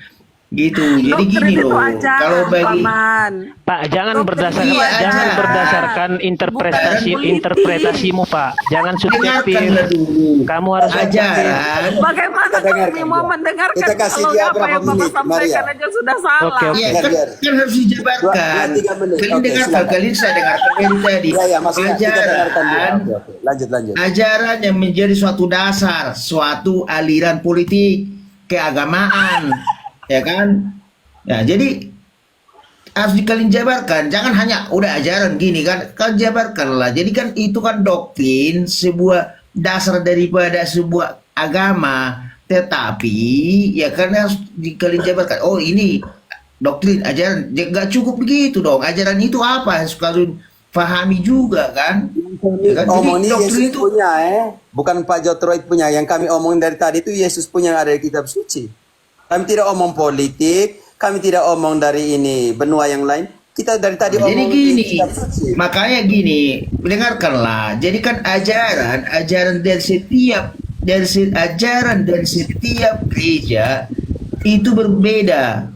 Gitu. Jadi Doktrin gini itu loh, ajaran, kalau bagi Paman. Pak, jangan Doktrin berdasarkan itu jangan ajaran. berdasarkan Bukan interpretasimu, Pak. Jangan subjektif. dengarkanlah dulu. Kamu harus Ajaran. Bagaimana Kita kami dengarkan mau dia. mendengarkan Kita kasih kalau dia apa berapa yang Bapak menit, sampaikan Maria? aja sudah salah. Oke. Iya kan, Biar. kan harus dijabarkan. 2-3 menit. Kalian Oke, dengarkan, silakan. kalian saya dengarkan dari tadi. Ya, maksudnya kita dengarkan dia. Ajaran, Oke. Lanjut. ajaran yang menjadi suatu dasar, suatu aliran politik, keagamaan, ya kan? Ya, jadi harus kalian jabarkan, jangan hanya udah ajaran gini kan, kalian jabarkan lah. Jadi kan itu kan doktrin, sebuah dasar daripada sebuah agama, tetapi ya kan harus kalian jabarkan. Oh ini doktrin, ajaran, nggak cukup begitu dong. Ajaran itu apa? Harus kalian pahami juga kan. Ya kan? Jadi Omong ini doktrin Yesus itu punya bukan Pak Jotroid punya. Yang kami omongin dari tadi itu Yesus punya yang ada di kitab suci. Kami tidak omong politik, kami tidak omong dari ini benua yang lain. Kita dari tadi jadi omong gini, di kitab suci. makanya gini, dengarkanlah. Jadi kan ajaran dari setiap gereja itu berbeda.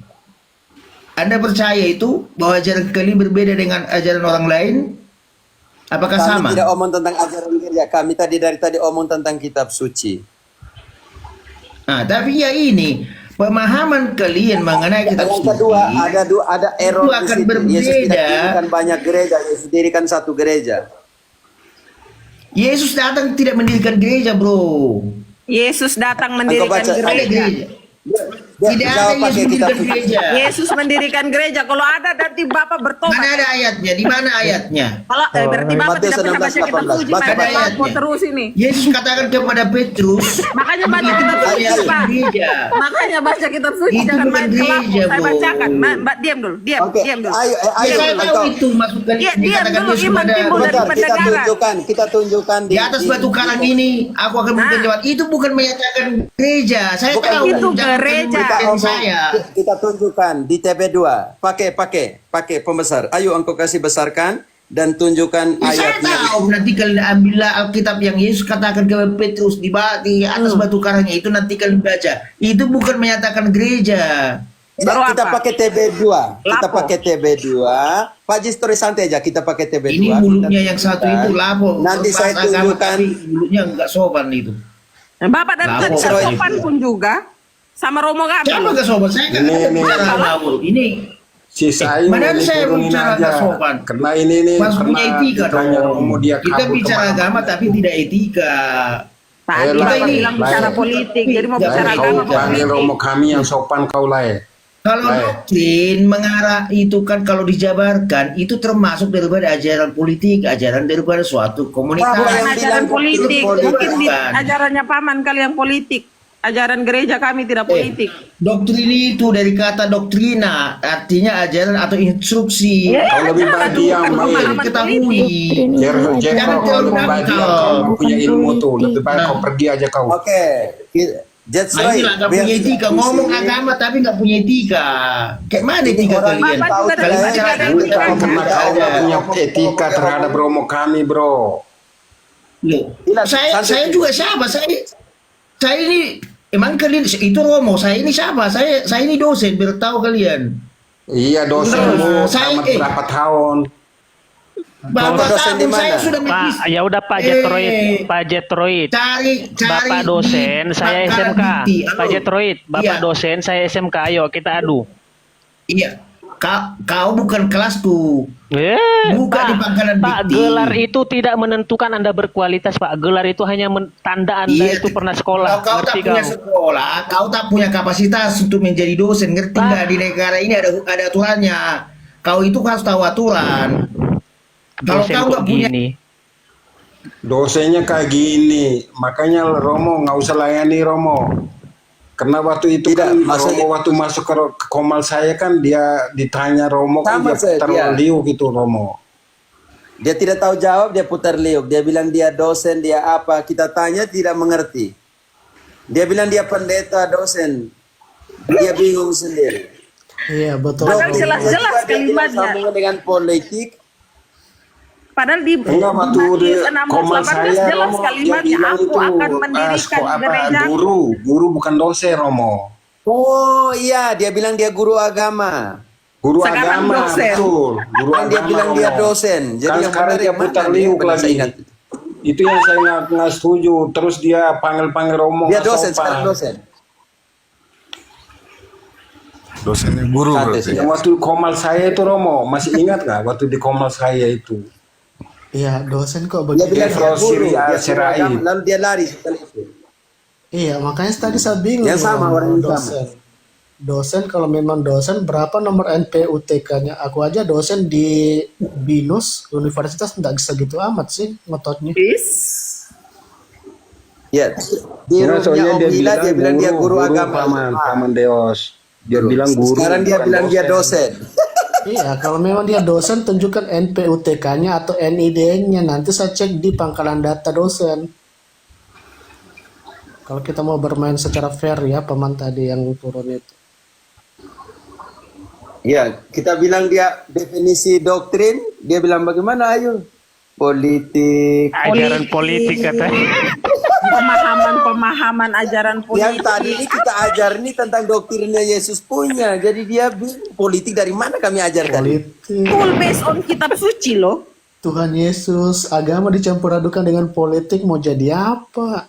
Anda percaya itu bahwa ajaran kalian berbeda dengan ajaran orang lain? Apakah Kami sama? tidak omong tentang ajaran gereja. Kami dari tadi omong tentang kitab suci. Nah, tapi ya ini pemahaman kalian mengenai kitab Yang suci. kedua, ada error itu di akan situ. Yesus tidak berbeda. dirikan banyak gereja, Yesus dirikan satu gereja. Yesus datang tidak mendirikan gereja, bro. Yesus datang Engkau mendirikan baca, Ada gereja. gereja. Dia Tidak jawab ada Yesus pakai kitab mendirikan suci. gereja. Yesus mendirikan gereja. Kalau ada nanti Bapak bertobat. Mana ada ayatnya? Di mana ayatnya? Kalau berarti Bapak Matius tidak pernah baca 16, kitab suci, 18. Pak. Baca Bapak ayatnya. terus ini. Yesus katakan kepada Petrus, Makanya baca itu kitab bukan suci, Pak. gereja. Makanya baca kitab suci, Itu jangan bukan main ke lampu. gereja, Saya bro. bacakan. Mbak, diam dulu, diam Oke, dulu. ayo, Ya, saya tahu engkau. itu maksud kalian Iya, diam dikatakan dulu, Yesus iman pada timbul dari Bentar, pendengaran. kita tunjukkan di atas batu karang ini. Aku akan memberikan jawaban. Itu bukan menyatakan gereja. Saya Bukan tahu. itu jangan gereja. memberikan saya. Kita tunjukkan di TB2. Pakai pembesar. Ayo engkau kasih besarkan dan tunjukkan Ya, saya ayatnya. tahu nanti kalian ambillah Alkitab yang Yesus katakan kepada Petrus di atas batu karangnya itu, nanti kalian baca. Itu bukan menyatakan gereja. Baru Kita apa? pakai TB2. Kita Lapo. pakai TB2. Pak Jistori santai aja, kita pakai TB2. Ini Kita mulutnya yang satu itu tunjukkan. lapo. Nanti saya Bahasa agama, tunjukkan. tapi mulutnya enggak sopan itu. Bapak dan Lapo. tadi sopan pun juga. Sama Romo Gabi. Siapa enggak sopan? Saya kan Ini. bicara ngawur. Ini Si saya mana ini saya turunin bicara aja. nggak sopan? Karena ini Mas punya karena etika ditanya dong. Romo dia Kita kabur bicara kemana-mana. agama tapi tidak etika. Tadi Ayolah, Bapak ini bilang bicara lain. politik, jadi mau Jangan bicara Kau agama kau panggil politik. Romo kami yang sopan kau lah ya. Kalau Baik. doktrin mengarah itu kan kalau dijabarkan itu termasuk daripada ajaran politik, ajaran daripada suatu komunitas. Bahwa yang Bukan bilang ajaran politik, politik. mungkin di Bukan. ajarannya paman kali yang politik. Ajaran gereja kami tidak politik. Doktrin itu dari kata doktrina, artinya ajaran atau instruksi. Kau lebih baik diam, Harus baik. diketahui. Jero, Jangan kau lebih baik diam. Kau nggak punya ilmu tuh. Lebih baik kau pergi aja kau. Oke. That's Nah, right. inilah nggak Biar punya kita etika, di ngomong sini. agama tapi nggak punya etika. Kayak mana Ini etika orang kalian? Bapak juga Kalian dari bicara ada yang agama, bilang. Karena kau nggak punya etika terhadap Romo kami, bro. Loh, saya juga siapa? Saya ini emang kalian itu Romo, saya ini siapa? Saya ini dosen, biar tahu kalian. Iya dosenmu Saya- tamat berapa tahun? Bapak dosen di tahu saya mana? sudah Pak, ya udah Pak Jetroid, Pak Jetroid. Cari Bapak dosen, di saya Pakar SMK. Dikti. Pak Halo. Jetroid, Bapak Iya. dosen, saya SMK. Ayo kita adu. Iya. kau bukan kelasku. Buka di pangkalan Pak, Dikti. gelar itu tidak menentukan Anda berkualitas, Pak. Gelar itu hanya tanda Anda Iya, itu pernah sekolah. Kau tak Ngerti punya kau? sekolah, kau tak punya kapasitas untuk menjadi dosen. Ngerti nggak? Di negara ini ada aturannya. Kau itu harus tahu aturan. Kalau Dosen kau kok nggak punya, gini. Dosennya kayak gini, makanya Romo nggak usah layani Romo. Karena waktu itu Tidak, kan maksudnya- Romo waktu masuk ke komal saya kan dia ditanya Romo kan Sama dia saya, putar dia. liuk gitu Romo. Dia tidak tahu jawab, dia putar liuk. Dia bilang dia dosen, dia apa. Kita tanya tidak mengerti. Dia bilang dia pendeta, dosen. Dia bingung sendiri. Iya betul. Padahal Romo. jelas-jelas Dia bilang kalimatnya. sambungan dengan politik. Padahal di Enggak, waktu di Matius 16, komal 18 saya jelas Romo dia kalimatnya, bilang aku itu akan mendirikan gereja. guru bukan dosen Romo. Oh iya, dia bilang dia guru agama. Guru Sekarang agama dosen. betul. Guru Kan dia agama bilang dia Romo. dosen. Jadi Kan yang sekarang benar dia yang putar mana? liuk Benar, saya lagi. ingat. Itu yang saya nggak setuju. Terus dia panggil Romo. Dia nggak dosen, sopan. sekarang dosen. Dosennya guru Santai berarti. sih. Yang waktu komal saya itu Romo, masih ingat nggak waktu di komal saya itu? Iya dosen kok Dia begitu. bilang dia Terus guru, Syria, dia guru Serai. agama, lalu dia lari setelah itu. Iya makanya tadi saya bingung. Yang sama, Romo, orang yang dosen. Dosen kalau memang dosen berapa nomor NPUTK-nya? Aku aja dosen di BINUS universitas nggak segitu amat sih ngototnya. Ya, di Enggak, rumahnya soalnya Om Lila dia bilang dia guru agama. paman Deos. Dia bilang guru. Sekarang dia bukan bilang dia dosen. Iya, kalau memang dia dosen tunjukkan NPUTK-nya atau NID-nya. Nanti saya cek di pangkalan data dosen. Kalau kita mau bermain secara fair ya, paman tadi yang turun itu. Ya, kita bilang dia definisi doktrin, dia bilang bagaimana ayo? Politik. Ajaran politik katanya. Pemahaman ajaran Yang politik. tadi ini kita ajar ini tentang doktrinnya Yesus punya. Jadi dia bingung, politik dari mana kami ajarkan? Politik, Full based on kitab suci loh. Tuhan Yesus, agama dicampur adukan dengan politik mau jadi apa?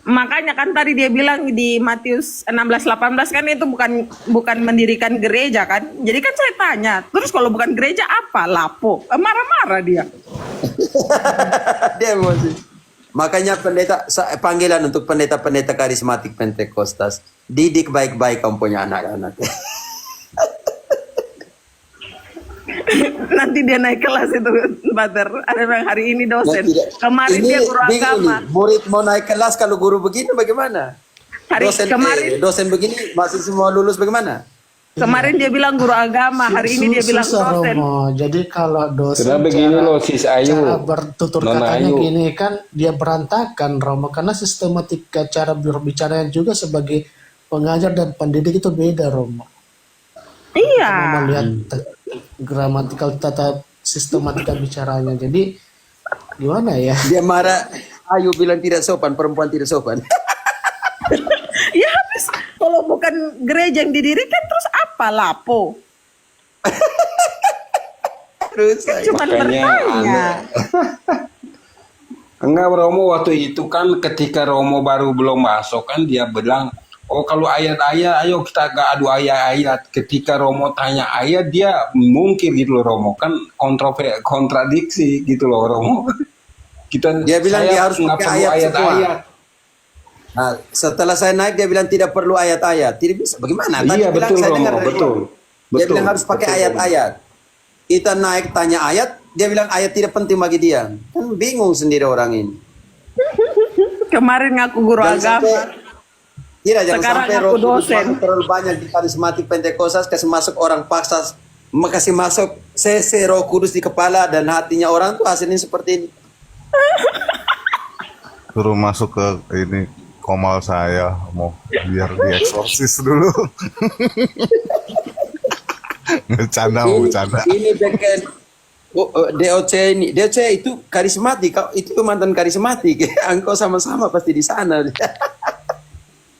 Makanya kan tadi dia bilang di Matius 16-18 kan itu bukan mendirikan gereja kan. Jadi kan saya tanya, terus kalau bukan gereja apa? Lapo. Marah-marah dia. Dia emosi. Makanya panggilan untuk pendeta-pendeta karismatik Pentekostas, didik baik-baik kamu punya anak-anak. Nanti dia naik kelas itu, Bater. Ada yang hari ini dosen. Nah, tidak. Kemarin Ini dia guru bingung agama. nih, murid mau naik kelas kalau guru begini bagaimana? Dosen begini masih semua lulus bagaimana? Kemarin dia bilang guru agama, hari ini dia bilang Susah, dosen. Romo. Jadi kalau dosen Karena begini loh sis Ayu. cara bertutur Nona katanya Ayu. gini kan dia berantakan Romo karena sistematika cara berbicaranya juga sebagai pengajar dan pendidik itu beda Romo. Iya. Melihat gramatikal tata sistematika bicaranya. Jadi gimana ya? Dia marah, Ayu bilang tidak sopan, perempuan tidak sopan. Ya habis kalau bukan gereja yang didirikan terus apa? Lapo. Terus Cuman Makanya bertanya. Enggak Romo waktu itu kan ketika Romo baru belum masuk kan dia bilang, oh kalau ayat-ayat ayo kita gak adu ayat-ayat. Ketika Romo tanya ayat dia mungkin gitu loh Romo, kan kontradiksi gitu loh Romo. Dia bilang saya dia harus nggak pakai perlu ayat ayat-ayat. Nah, setelah saya naik dia bilang tidak perlu ayat-ayat. Tidak bisa. Bagaimana? Tadi Iya bilang betul saya Romo, dengar dari betul. Romo. Dia bilang harus pakai betul, ayat-ayat. Kita naik tanya ayat, dia bilang ayat tidak penting bagi dia. Kan bingung sendiri orang ini. Kemarin ngaku guru Jangan agama. Tidak, jangan Sekarang sampai aku Roh Kudus dosen. masuk terlalu banyak di karismatik Pentekostas, kasih masuk orang paksa, kasih masuk CC Roh Kudus di kepala dan hatinya orang tuh hasilnya seperti ini. Suruh masuk ke ini komal saya mau biar dieksorsis dulu. Bercanda mau bercanda. Ini bagian DOC ini. DOC itu karismatik, itu mantan karismatik. Engkau sama-sama pasti di sana.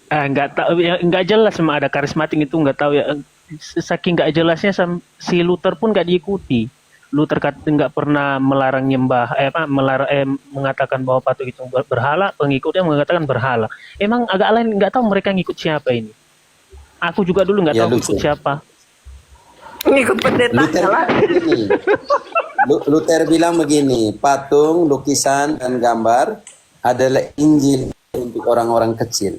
Nggak tahu ya, nggak jelas sama ada karismatik itu nggak tahu ya. Saking nggak jelasnya si Luther pun nggak diikuti. Luther nggak pernah melarang nyembah, mengatakan bahwa patung itu berhala, pengikutnya mengatakan berhala. Emang agak lain, nggak tahu mereka ngikut siapa ini. Aku juga dulu nggak Ya, tahu lucu. ikut siapa. Ngikut pendeta Luther lah. bilang begini. Luther bilang begini, patung, lukisan, dan gambar adalah Injil untuk orang-orang kecil.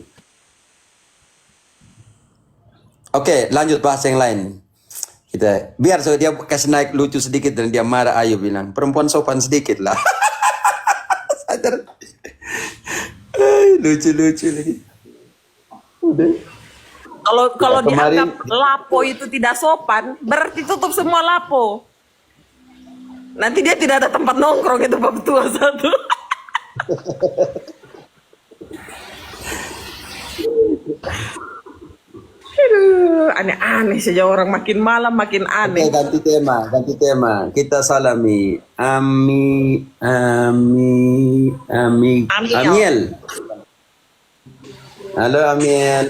Oke, lanjut bahas yang lain. Kita biar so dia kasih naik lucu sedikit dan dia marah. Ayo bilang perempuan sopan sedikit lah. Sadar. Lucu-lucu lagi. Udah. Kalau Ya, kemarin- dianggap lapo itu tidak sopan, berarti tutup semua lapo. Nanti dia tidak ada tempat nongkrong itu bab tua satu. Aduh, aneh-aneh saja orang, makin malam makin Oke, aneh. ganti tema. Kita salami. Amiel. Halo Amiel.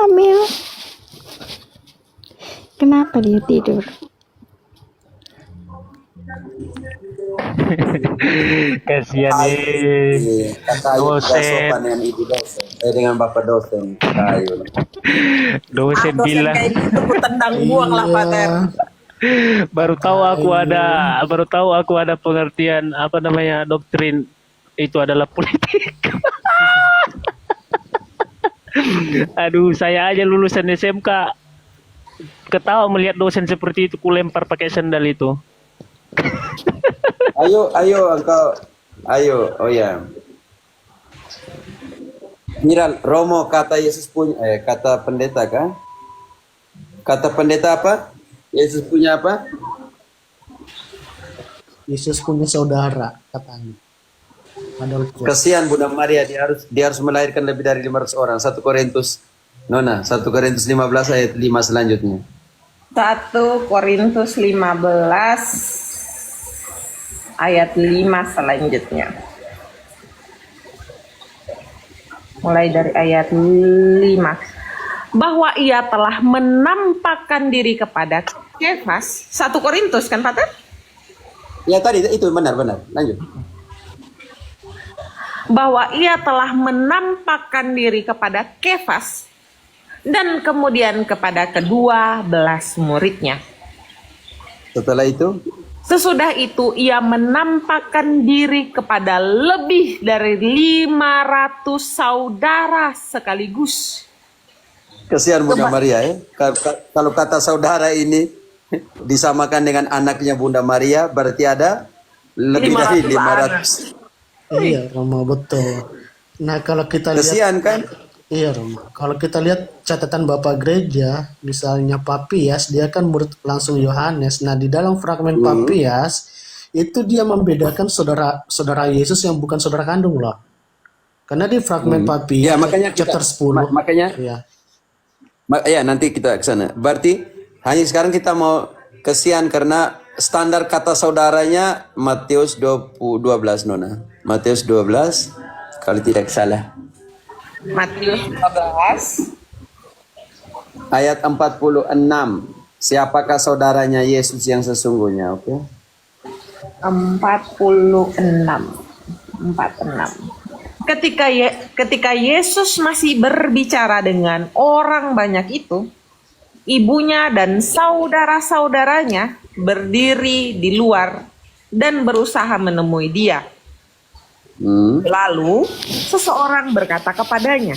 Amil. Kenapa dia tidur? Kasihan nih. Kata Ayu tidak Dosen. sopan dengan ibu dosen. Dengan bapak dosen. Kata Ayu. Dosen Dosen bilang kayak gitu ku tendang buang lah Pater. baru tahu aku ada pengertian apa namanya doktrin itu adalah politik. Aduh, saya aja lulusan SMK ketawa melihat dosen seperti itu, ku lempar pakai sendal itu. Ayo engkau. Ayo, oh ya. Mira, Romo kata Yesus punya, kata pendeta kah? Kata pendeta apa? Yesus punya apa? Yesus punya saudara katanya. Adolfus. Kasihan Bunda Maria, dia harus melahirkan lebih dari 500 orang. 1 Korintus 15 ayat 5 selanjutnya. 1 Korintus 15 ayat 5 selanjutnya. Mulai dari ayat 5. Bahwa ia telah menampakkan diri kepada Kefas. 1 Korintus kan Pater? Ya tadi itu benar. Lanjut. Bahwa ia telah menampakkan diri kepada Kefas dan kemudian kepada kedua belas muridnya. Setelah itu, Sesudah itu ia menampakkan diri kepada lebih dari 500 saudara sekaligus. kasihan Bunda Maria ya. Kalau kata saudara ini disamakan dengan anaknya Bunda Maria, berarti ada lebih dari 500. Iya, Roma, betul. Nah, kalau kita lihat, Kasihan kan? iya Roma, kalau kita lihat catatan Bapak Gereja, misalnya Papias, dia kan murid langsung Yohanes. Nah, di dalam fragmen Papias, itu dia membedakan saudara Yesus yang bukan saudara kandung loh. Karena di fragmen Papias, Ya, makanya chapter 10, makanya ya, ya nanti kita ke sana. Berarti hanya sekarang kita mau kesian karena standar kata saudaranya Matius 12 Nona. Matius 12 kalau tidak salah. Matius 12 Ayat 46. Siapakah saudaranya Yesus yang sesungguhnya? Oke. 46. Ketika Yesus masih berbicara dengan orang banyak itu, ibunya dan saudara-saudaranya berdiri di luar dan berusaha menemui dia. Lalu seseorang berkata kepadanya,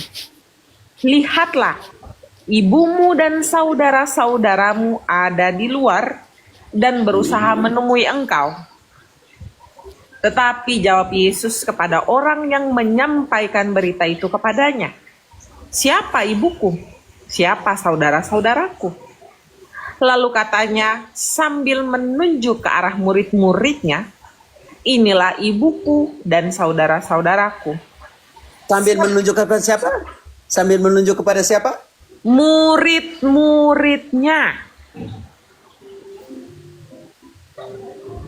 "Lihatlah, ibumu dan saudara-saudaramu ada di luar dan berusaha menemui engkau." Tetapi jawab Yesus kepada orang yang menyampaikan berita itu kepadanya, "Siapa ibuku? Siapa saudara-saudaraku?" Lalu katanya sambil menunjuk ke arah murid-muridnya, "Inilah ibuku dan saudara-saudaraku." Sambil menunjuk kepada siapa? Sambil menunjuk kepada siapa? Murid-muridnya.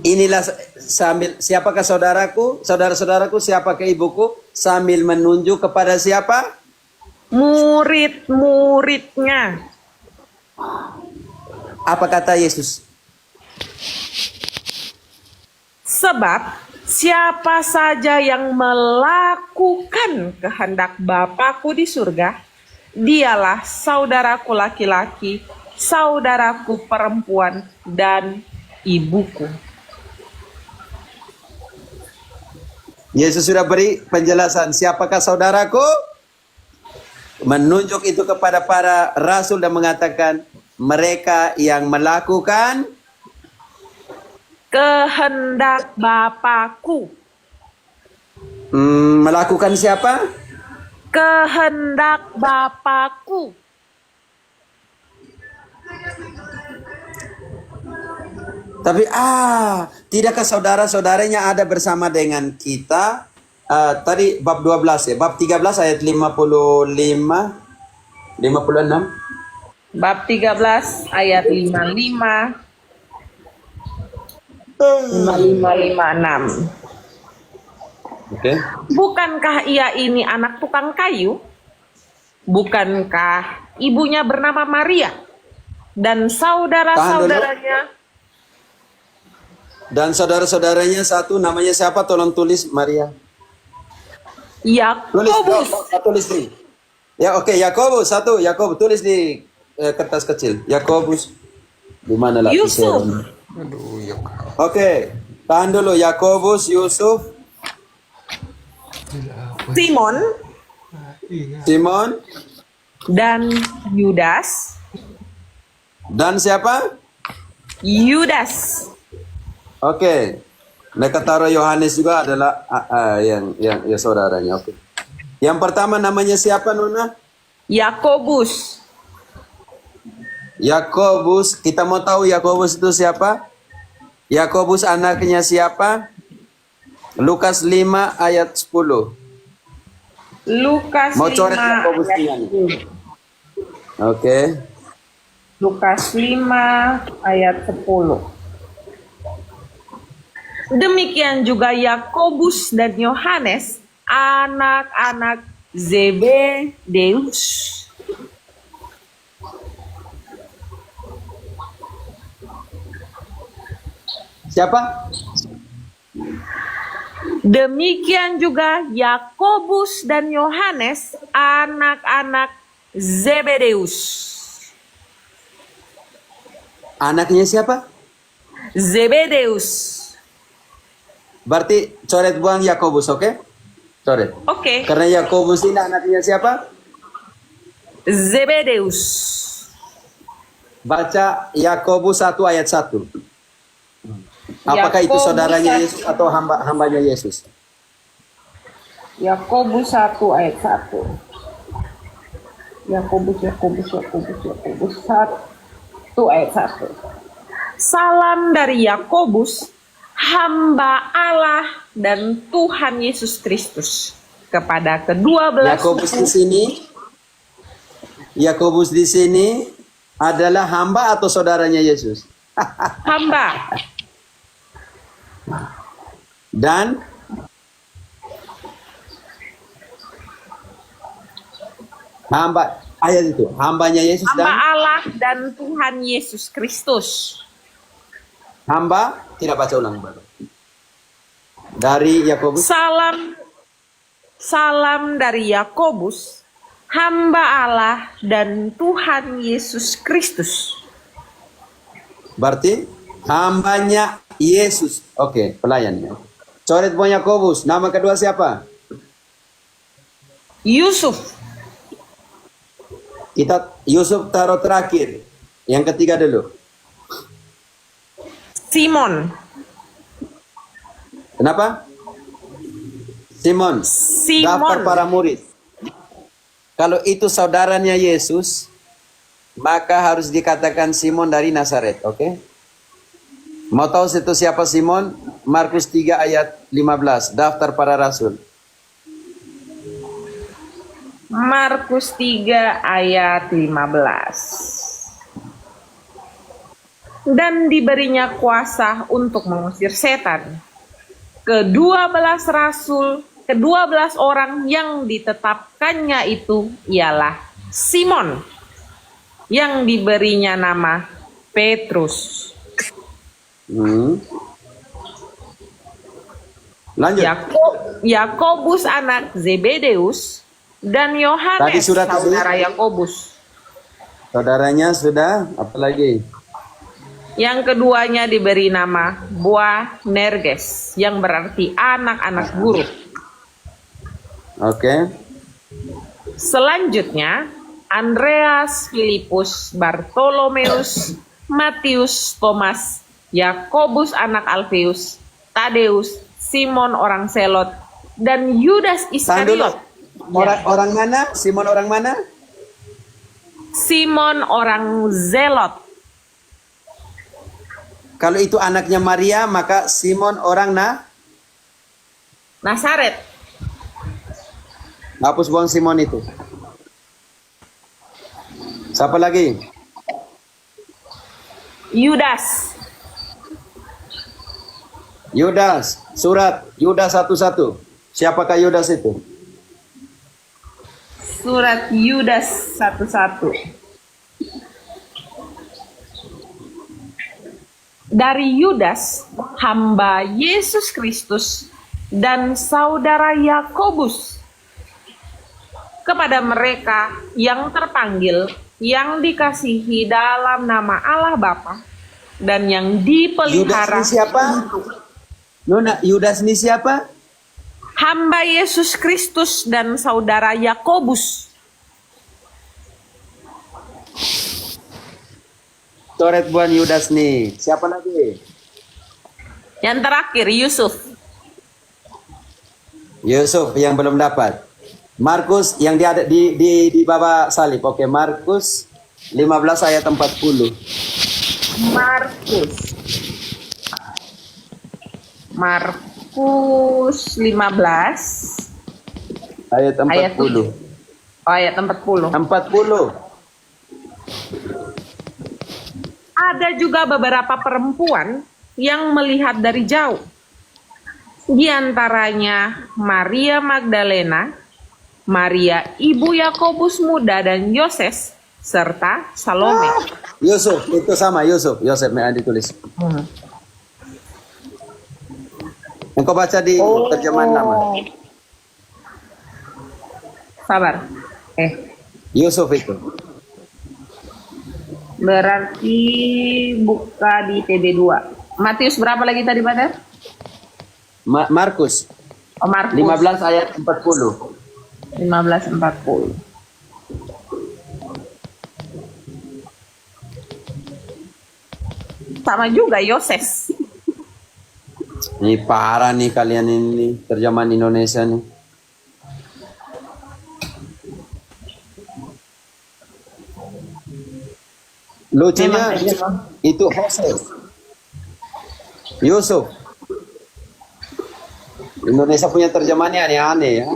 Inilah sambil siapakah saudaraku, saudara-saudaraku, siapakah ibuku, sambil menunjuk kepada siapa? Murid-muridnya. Apa kata Yesus? Sebab siapa saja yang melakukan kehendak Bapakku di surga, dialah saudaraku laki-laki, saudaraku perempuan, dan ibuku. Yesus sudah beri penjelasan siapakah saudaraku, menunjuk itu kepada para rasul dan mengatakan mereka yang melakukan Kehendak Bapakku. melakukan siapa? Kehendak Bapakku. Tapi tidakkah saudara-saudaranya ada bersama dengan kita? Tadi bab 12 ya, bab 13 ayat 55, 56. Bab 13 ayat 55, 56. Oke. Bukankah ia ini anak tukang kayu? Bukankah ibunya bernama Maria? Dan saudara-saudaranya? Dan saudara-saudaranya satu namanya siapa? Tolong tulis Maria. Yakobus. Tulis nih. Ya oke, Yakobus satu, Yakobus tulis di kertas kecil. Yakobus. Di mana lah? Yusuf. Oke, tahan dulu. Yakobus, Yusuf, Simon. Simon, Dan Yudas. dan siapa? Yudas. Oke. Mereka taruh Yohanes juga adalah yang saudaranya. Oke. Yang pertama namanya siapa, Nona? Yakobus. Yakobus. Kita mau tahu Yakobus itu siapa? Yakobus anaknya siapa? Lukas 5 ayat 10. Lukas Mau 5 coret Yakobus ayat ini. 10. Oke. Lukas 5 ayat 10. Demikian juga Yakobus dan Yohanes, anak-anak Zebedeus. Siapa? Demikian juga Yakobus dan Yohanes, anak-anak Zebedeus. Anaknya siapa? Zebedeus. Berarti coret buang Yakobus, oke? Coret. Oke. Karena Yakobus ini anaknya siapa? Zebedeus. Baca Yakobus 1 ayat 1. Apakah itu Yakobus saudaranya 1. Yesus atau hambanya Yesus? Yakobus 1 ayat 1. Yakobus 1 ayat 1. Salam dari Yakobus, hamba Allah dan Tuhan Yesus Kristus, kepada kedua belas Yakobus di sini, Yakobus di sini adalah hamba atau saudaranya Yesus? hamba. Dan hamba, ayat itu, hambanya Yesus Hamba dan Allah dan Tuhan Yesus Kristus. hamba, tidak baca ulang baru. Dari Yakobus, Salam dari Yakobus, hamba Allah dan Tuhan Yesus Kristus. berarti hambanya Yesus. Oke, pelayannya. Coret buang Yakobus. Nama kedua siapa? Yusuf. Kita Yusuf taruh terakhir. Yang ketiga dulu. Simon. Kenapa? Simon. Daftar Simon. para murid. Kalau itu saudaranya Yesus, maka harus dikatakan Simon dari Nazaret, oke? Mau tahu itu siapa Simon? Markus 3 ayat 15, daftar para rasul. Markus 3 ayat 15. dan diberinya kuasa untuk mengusir setan. Kedua belas orang yang ditetapkannya itu ialah Simon, yang diberinya nama Petrus, Lanjut. Yakobus anak Zebedeus, dan Tadi Yohanes sudah tadi. saudara Yakobus. Saudaranya sudah, apa lagi? Yang keduanya diberi nama Boanerges, yang berarti anak-anak guru. Oke. Selanjutnya, Andreas, Filipus, Bartolomeus, Matius, Thomas, Yakobus anak Alfeus, Tadeus, Simon orang Selot, dan Yudas Tahan dulu. Iskariot. Orang mana? Simon orang mana? Simon orang Zelot. Kalau itu anaknya Maria, maka Simon orang Nasaret. hapus buang Simon itu. Siapa lagi? Yudas. Yudas. Surat Yudas 1:1. Siapakah Yudas itu? Surat Yudas 1:1. Dari Yudas, hamba Yesus Kristus dan saudara Yakobus, kepada mereka yang terpanggil, yang dikasihi dalam nama Allah Bapa, dan yang Yudas dipelihara. ini siapa? Nona, Yudas ini siapa? Hamba Yesus Kristus dan saudara Yakobus. Toret buan Yudas nih. Siapa lagi? Yang terakhir Yusuf. Yusuf yang belum dapat. Markus yang di bawah salib. Oke, Markus 15 ayat 40. Markus 15 Ayat 40. ayat 40. 40. Ada juga beberapa perempuan yang melihat dari jauh. Di antaranya Maria Magdalena, Maria ibu Yakobus muda dan Yoses, serta Salome. Yusuf, itu sama Yusuf. Yosef yang ditulis. Engkau baca di terjemahan lama. Sabar. Yusuf itu. Berarti buka di TB2. Matius berapa lagi tadi, Padar? Markus Oh, Markus 15 ayat 40. 15:40. Sama juga Yoses. Ini parah nih kalian ini terjemahan Indonesia nih. Lucunya itu Jose. Yusuf. Indonesia punya terjemahannya aneh-aneh ya.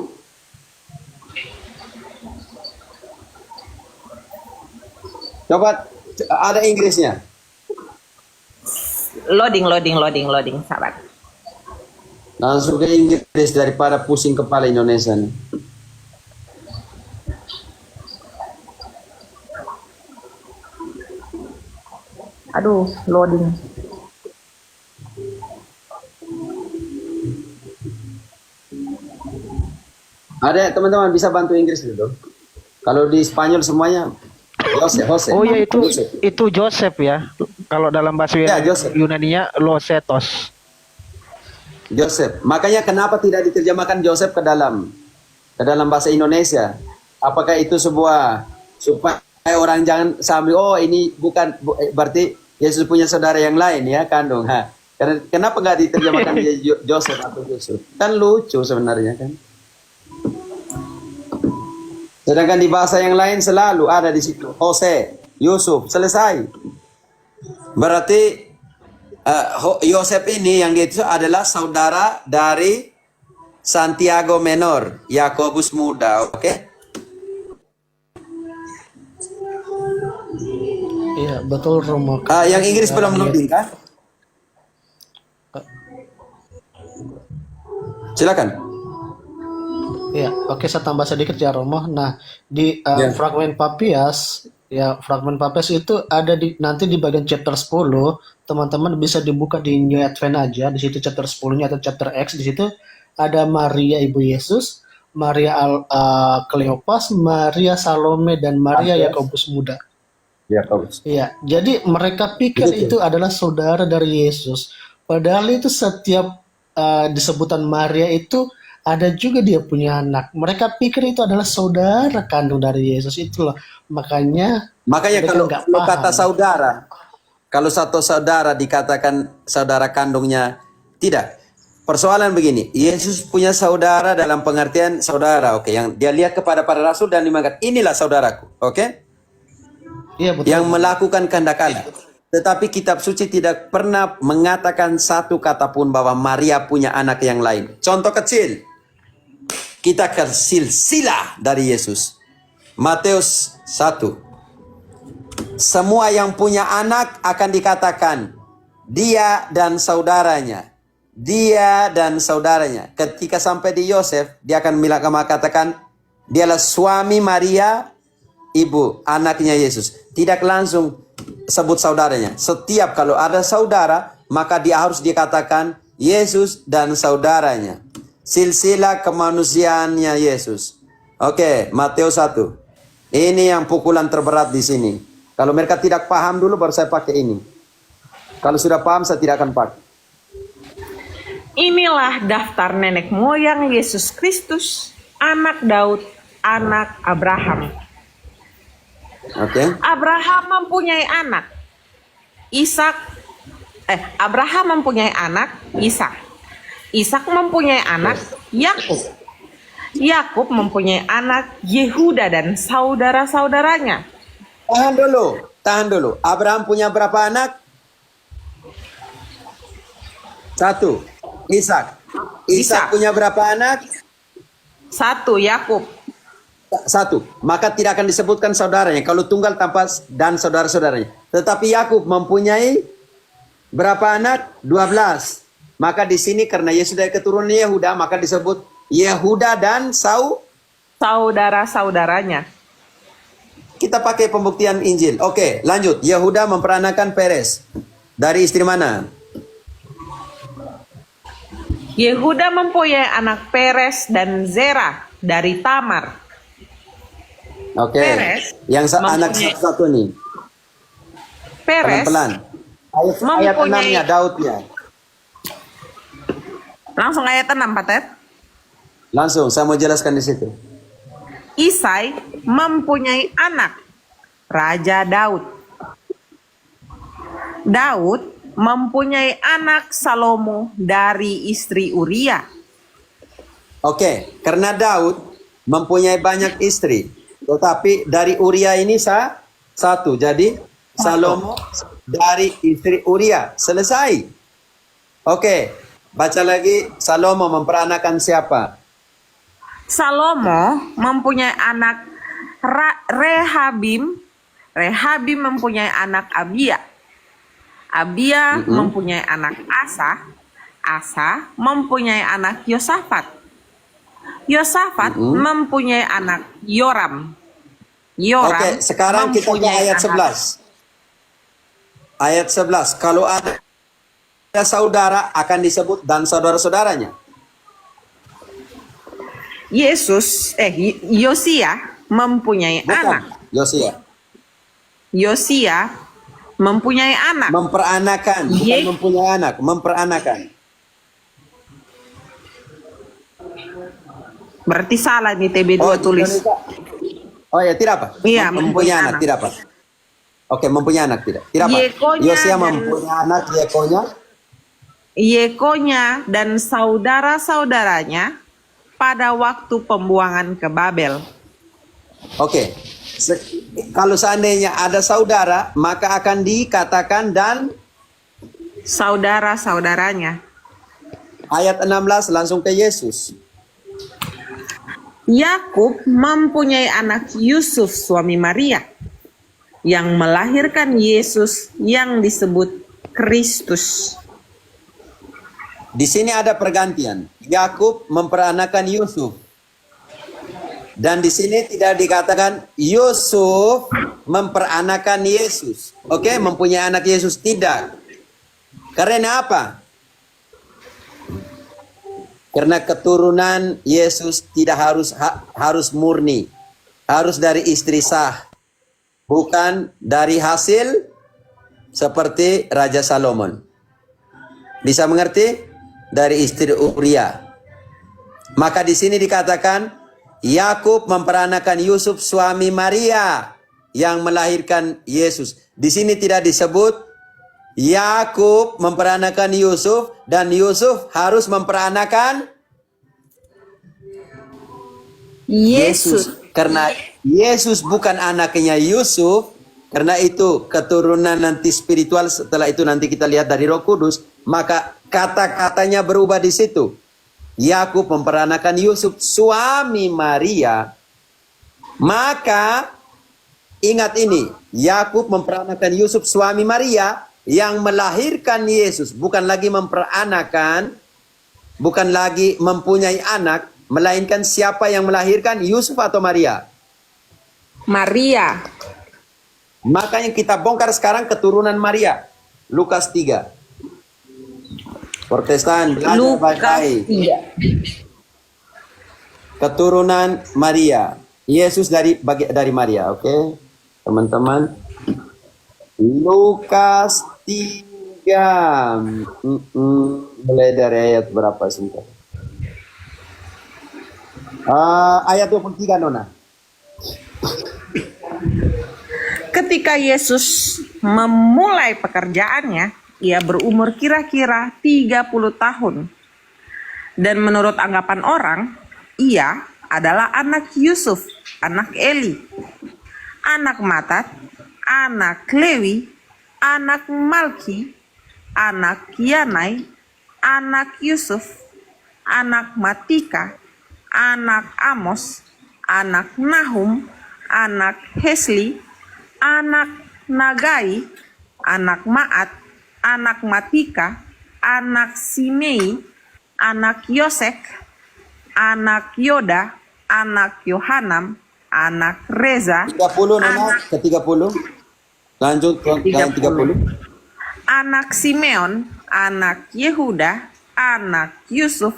Coba ada Inggrisnya. Loading, sabar. Langsung ke Inggris daripada pusing kepala Indonesia nih. Aduh, loading. Ada teman-teman bisa bantu Inggris dulu. Kalau di Spanyol semuanya Jose. Oh ya itu Joseph ya. Kalau dalam bahasa Ya, Joseph. Yunaninya Losetos. Joseph. Makanya kenapa tidak diterjemahkan Joseph ke dalam bahasa Indonesia? Apakah itu sebuah supaya orang jangan sambil ini bukan berarti Yesus punya saudara yang lain ya kandung. Kenapa nggak diterjemahkan Joseph atau Yusuf? Kan lucu sebenarnya kan. Sedangkan di bahasa yang lain selalu ada di situ Jose, Yusuf, selesai. Berarti Yosef ini yang itu adalah saudara dari Santiago Menor, Yakobus muda, oke? Iya, betul Romo. Yang Inggris belum loading kan? Silakan. Iya, oke saya tambah sedikit ya Romo. Nah, di Ya. fragmen Papias, ya fragmen Papias itu ada di nanti di bagian chapter 10, teman-teman bisa dibuka di New Advent aja, di situ chapter 10-nya atau chapter X, di situ ada Maria Ibu Yesus, Maria Kleopas, Maria Salome dan Maria Yakobus muda. Ya, bagus. Iya, jadi mereka pikir itu adalah saudara dari Yesus. Padahal itu setiap disebutan Maria itu ada juga dia punya anak. Mereka pikir itu adalah saudara kandung dari Yesus itu loh. Makanya mereka kalau nggak kalau paham. kata saudara, kalau satu saudara dikatakan saudara kandungnya, tidak. Persoalan begini, Yesus punya saudara dalam pengertian saudara, oke, yang dia lihat kepada para rasul dan dimakan, inilah saudaraku, oke? Iya betul. Yang melakukan kehendak Allah. Tetapi kitab suci tidak pernah mengatakan satu kata pun bahwa Maria punya anak yang lain. Contoh kecil, kita ke silsilah dari Yesus. Matius 1. Semua yang punya anak akan dikatakan dia dan saudaranya. Dia dan saudaranya. Ketika sampai di Yosef, dia akan mengatakan dialah suami Maria, ibu anaknya Yesus. Tidak langsung sebut saudaranya. Setiap kalau ada saudara, maka dia harus dikatakan Yesus dan saudaranya. Silsilah kemanusiaannya Yesus. Oke, Matius 1. Ini yang pukulan terberat di sini. Kalau mereka tidak paham dulu, baru saya pakai ini. Kalau sudah paham, saya tidak akan pakai. Inilah daftar nenek moyang Yesus Kristus, anak Daud, anak Abraham. Oke. Abraham mempunyai anak Abraham mempunyai anak Ishak. Ishak mempunyai anak Yakub. Yakub mempunyai anak Yehuda dan saudara-saudaranya. Tahan dulu. Abraham punya berapa anak? 1. Ishak punya berapa anak? 1. Yakub. 1. Maka tidak akan disebutkan saudaranya kalau tunggal tanpa dan saudara-saudaranya. Tetapi Yakub mempunyai berapa anak? 12. Maka di sini karena Yesus dari keturunan Yehuda, maka disebut Yehuda dan saudara-saudaranya. Kita pakai pembuktian Injil. Oke, lanjut. Yehuda memperanakan Peres. Dari istri mana? Yehuda mempunyai anak Peres dan Zerah dari Tamar. Oke. Peres Anak satu nih. Peres Pelan-pelan. Ayat 6-nya, Daudnya. Langsung ayat 6, Patet. Langsung, saya mau jelaskan di situ. Isai mempunyai anak Raja Daud. Daud mempunyai anak Salomo dari istri Uria. Oke, karena Daud mempunyai banyak istri, tetapi dari Uria ini satu. Jadi Salomo dari istri Uria. Selesai. Oke, baca lagi. Salomo memperanakan siapa? Salomo mempunyai anak Rehabim. Rehabim mempunyai anak Abia. Abia mempunyai anak Asa. Asa mempunyai anak Yosafat. Yosafat mempunyai anak Yoram. Oke, sekarang kita ke ayat 11. Ayat 11. Kalau ada saudara akan disebut dan saudara-saudaranya. Yosia mempunyai anak. Yosia mempunyai anak. Memperanakan, bukan mempunyai anak, memperanakan. Berarti salah nih TB2 tulis. Oh ya, tidak apa? Iya, mempunyai anak, tidak apa? Oke, mempunyai anak, tidak apa? Yosia mempunyai anak, Yekonya dan saudara-saudaranya pada waktu pembuangan ke Babel. Oke. Kalau seandainya ada saudara, maka akan dikatakan dan saudara-saudaranya. Ayat 16 langsung ke Yesus. Yakub mempunyai anak Yusuf suami Maria. yang melahirkan Yesus yang disebut Kristus. Di sini ada pergantian. Yakub memperanakan Yusuf. Dan di sini tidak dikatakan Yusuf memperanakan Yesus. Oke, mempunyai anak Yesus, tidak. Karena apa? Karena keturunan Yesus tidak harus murni. Harus dari istri sah. Bukan dari hasil seperti Raja Salomon. Bisa mengerti? Dari istri Uria. Maka di sini dikatakan Yakub memperanakan Yusuf suami Maria yang melahirkan Yesus. Di sini tidak disebut Yakub memperanakan Yusuf dan Yusuf harus memperanakan Yesus. Karena Yesus bukan anaknya Yusuf, karena itu keturunan nanti spiritual, setelah itu nanti kita lihat dari Roh Kudus, maka kata-katanya berubah di situ. Yakub memperanakan Yusuf suami Maria. Maka ingat ini, Yakub memperanakan Yusuf suami Maria yang melahirkan Yesus, bukan lagi memperanakan, bukan lagi mempunyai anak, melainkan siapa yang melahirkan, Yusuf atau Maria? Maria. Makanya kita bongkar sekarang keturunan Maria. Lukas 3. Protestan belajar Lukas baik-baik. 3. Keturunan Maria. Yesus dari Maria, oke? Teman-teman. Lukas 3. Mulai dari ayat berapa sebentar? Ayat 23, Nona. Ketika Yesus memulai pekerjaannya, ia berumur kira-kira 30 tahun. Dan menurut anggapan orang, ia adalah anak Yusuf, anak Eli, anak Matat, anak Lewi, anak Malki, anak Yanai, anak Yusuf, anak Matika, anak Amos, anak Nahum, anak Hesli, anak Nagai, anak Maat, anak Matika, anak Simei, anak Yosek, anak Yoda, anak Yohanam, anak Reza, 30, Nona, ke 30. Lanjut ke 30. anak Simeon, anak Yehuda, anak Yusuf,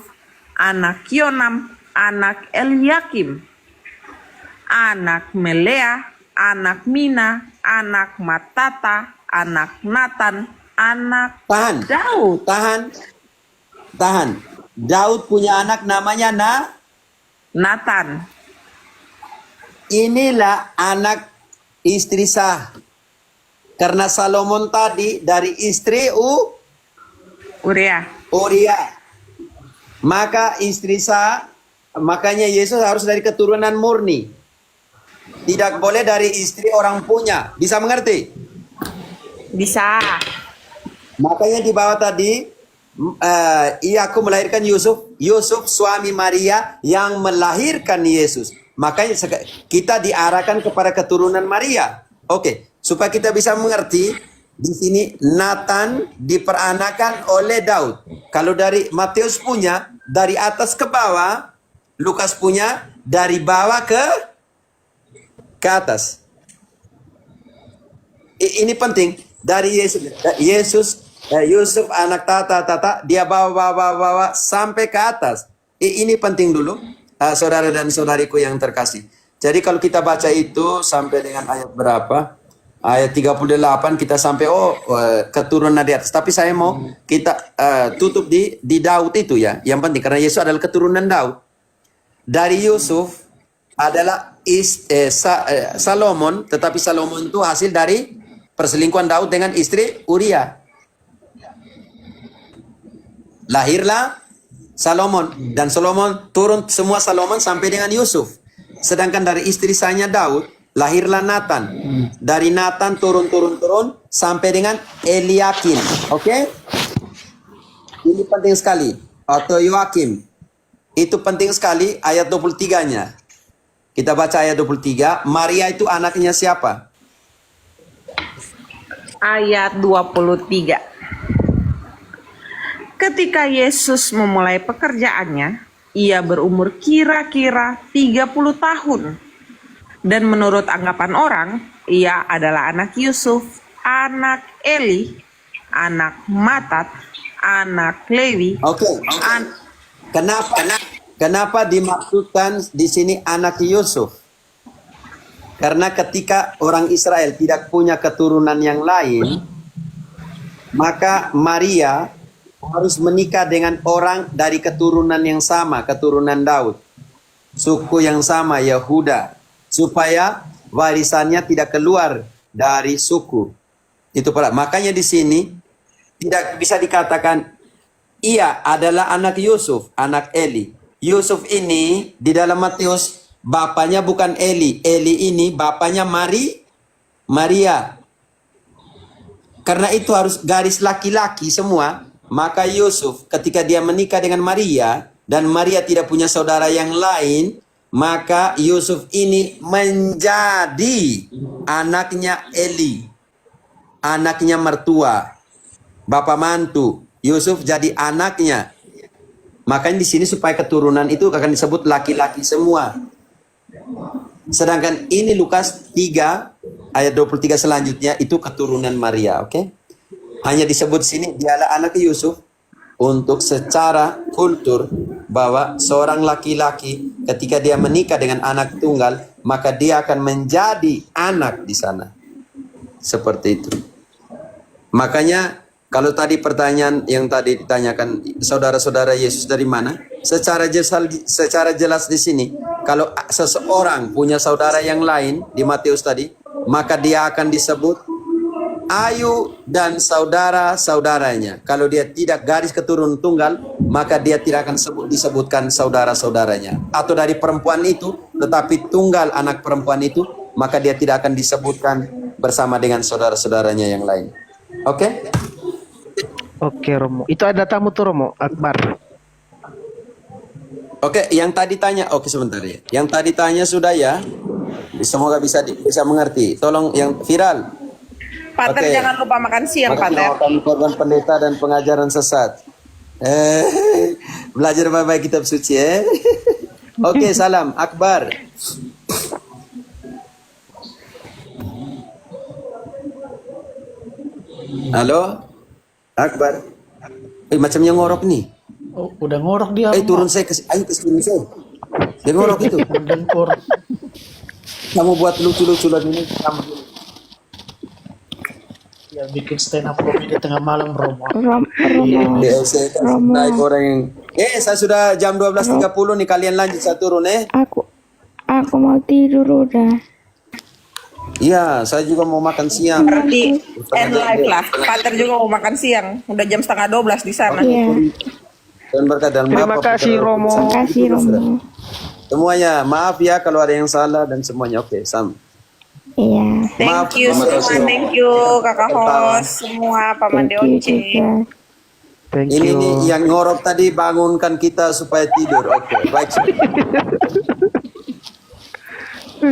anak Yonam, anak Eliakim, anak Melea, anak Mina, anak Matata, anak Natan, anak Tahan. Daud. Tahan. Daud punya anak namanya Natan. Inilah anak istri sah. Karena Salomon tadi dari istri Uria. Maka istri sah, makanya Yesus harus dari keturunan murni. Tidak boleh dari istri orang punya. Bisa mengerti? Bisa. Makanya di bawah tadi, Yakub melahirkan Yusuf suami Maria yang melahirkan Yesus. Makanya kita diarahkan kepada keturunan Maria. Oke, supaya kita bisa mengerti, di sini Nathan diperanakan oleh Daud. Kalau dari Matius punya dari atas ke bawah, Lukas punya dari bawah ke atas. Ini penting. Dari Yusuf anak tata dia bawa sampai ke atas. Ini penting dulu, saudara dan saudariku yang terkasih. Jadi kalau kita baca itu sampai dengan ayat berapa? Ayat 38 kita sampai keturunan di atas. Tapi saya mau kita tutup di Daud itu ya. Yang penting karena Yesus adalah keturunan Daud. Dari Yusuf adalah Salomon, tetapi Salomon itu hasil dari perselingkuhan Daud dengan istri Uria. Lahirlah Salomon dan Salomon turun semua Salomon sampai dengan Yusuf. Sedangkan dari istri sahnya Daud lahirlah Nathan. Dari Nathan turun sampai dengan Eliakim. Oke? Ini penting sekali. Atau Yoakim. Itu penting sekali ayat 23-nya. Kita baca ayat 23. Maria itu anaknya siapa? ayat 23. Ketika Yesus memulai pekerjaannya, ia berumur kira-kira 30 tahun. Dan menurut anggapan orang, ia adalah anak Yusuf, anak Eli, anak Matat, anak Lewi. Oke. Kenapa dimaksudkan di sini anak Yusuf? Karena ketika orang Israel tidak punya keturunan yang lain, maka Maria harus menikah dengan orang dari keturunan yang sama, keturunan Daud. Suku yang sama, Yehuda. Supaya warisannya tidak keluar dari suku. Itu pula. Makanya di sini tidak bisa dikatakan ia adalah anak Yusuf, anak Eli. Yusuf ini di dalam Matius bapaknya bukan Eli. Eli ini bapaknya Maria. Karena itu harus garis laki-laki semua. Maka Yusuf ketika dia menikah dengan Maria dan Maria tidak punya saudara yang lain, maka Yusuf ini menjadi anaknya Eli. Anaknya mertua. Bapak mantu. Yusuf jadi anaknya. Makanya di sini supaya keturunan itu akan disebut laki-laki semua. Sedangkan ini Lukas 3 ayat 23 selanjutnya itu keturunan Maria, oke? Hanya disebut sini dialah anak Yusuf untuk secara kultur bahwa seorang laki-laki ketika dia menikah dengan anak tunggal, maka dia akan menjadi anak di sana. Seperti itu. Makanya kalau tadi pertanyaan yang tadi ditanyakan saudara-saudara Yesus dari mana? Secara jelas di sini, kalau seseorang punya saudara yang lain di Matius tadi, maka dia akan disebut Ayu dan saudara-saudaranya. Kalau dia tidak garis keturunan tunggal, maka dia tidak akan disebutkan saudara-saudaranya. Atau dari perempuan itu, tetapi tunggal anak perempuan itu, maka dia tidak akan disebutkan bersama dengan saudara-saudaranya yang lain. Oke? Oke Romo. Itu ada tamu tuh Romo, Akbar. Oke, yang tadi tanya, oke sebentar ya. Yang tadi tanya sudah ya. Semoga bisa mengerti. Tolong yang viral. Pater Oke. jangan lupa makan siang, Pater. Makan korban pendeta dan pengajaran sesat. Belajar baik-baik kitab suci ya. Oke, salam Akbar. Halo? Akbar. Macamnya ngorok nih. Oh, udah ngorok dia. Turun saya ayo ke sini saya. Dia ngorok itu. Dengkur. Kamu buat lucu-lucu lagi nih. Ya bikin stand up comedy tengah malam, Romo. Romo. Ya, saya Romo. naik orang yang saya sudah jam 12.30 nih, kalian lanjut, saya turun Aku mau tidur udah. Iya, saya juga mau makan siang. Berarti end live lah. Pater juga mau makan siang. Udah jam 11:30 di sana. Iya. Dan berkat dalam Terima Bapa, kasih, Putra, dan Romo. Roh Kudus. Terima kasih Romo. Semuanya, maaf ya kalau ada yang salah dan semuanya oke. Iya. Maaf, Thank you terima semua, kasih. thank you kakak host, semua Paman Thank you DOC. juga. Thank Ini you. nih yang ngorok tadi bangunkan kita supaya tidur. Oke, baik.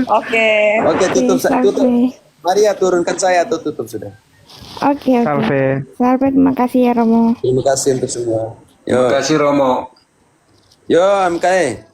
Oke. Oke, tutup. Salve. Maria turunkan saya atau tutup sudah. Oke. Salve. Salve, terima kasih ya Romo. Terima kasih untuk semua. Terima kasih Romo. Yo, MKE.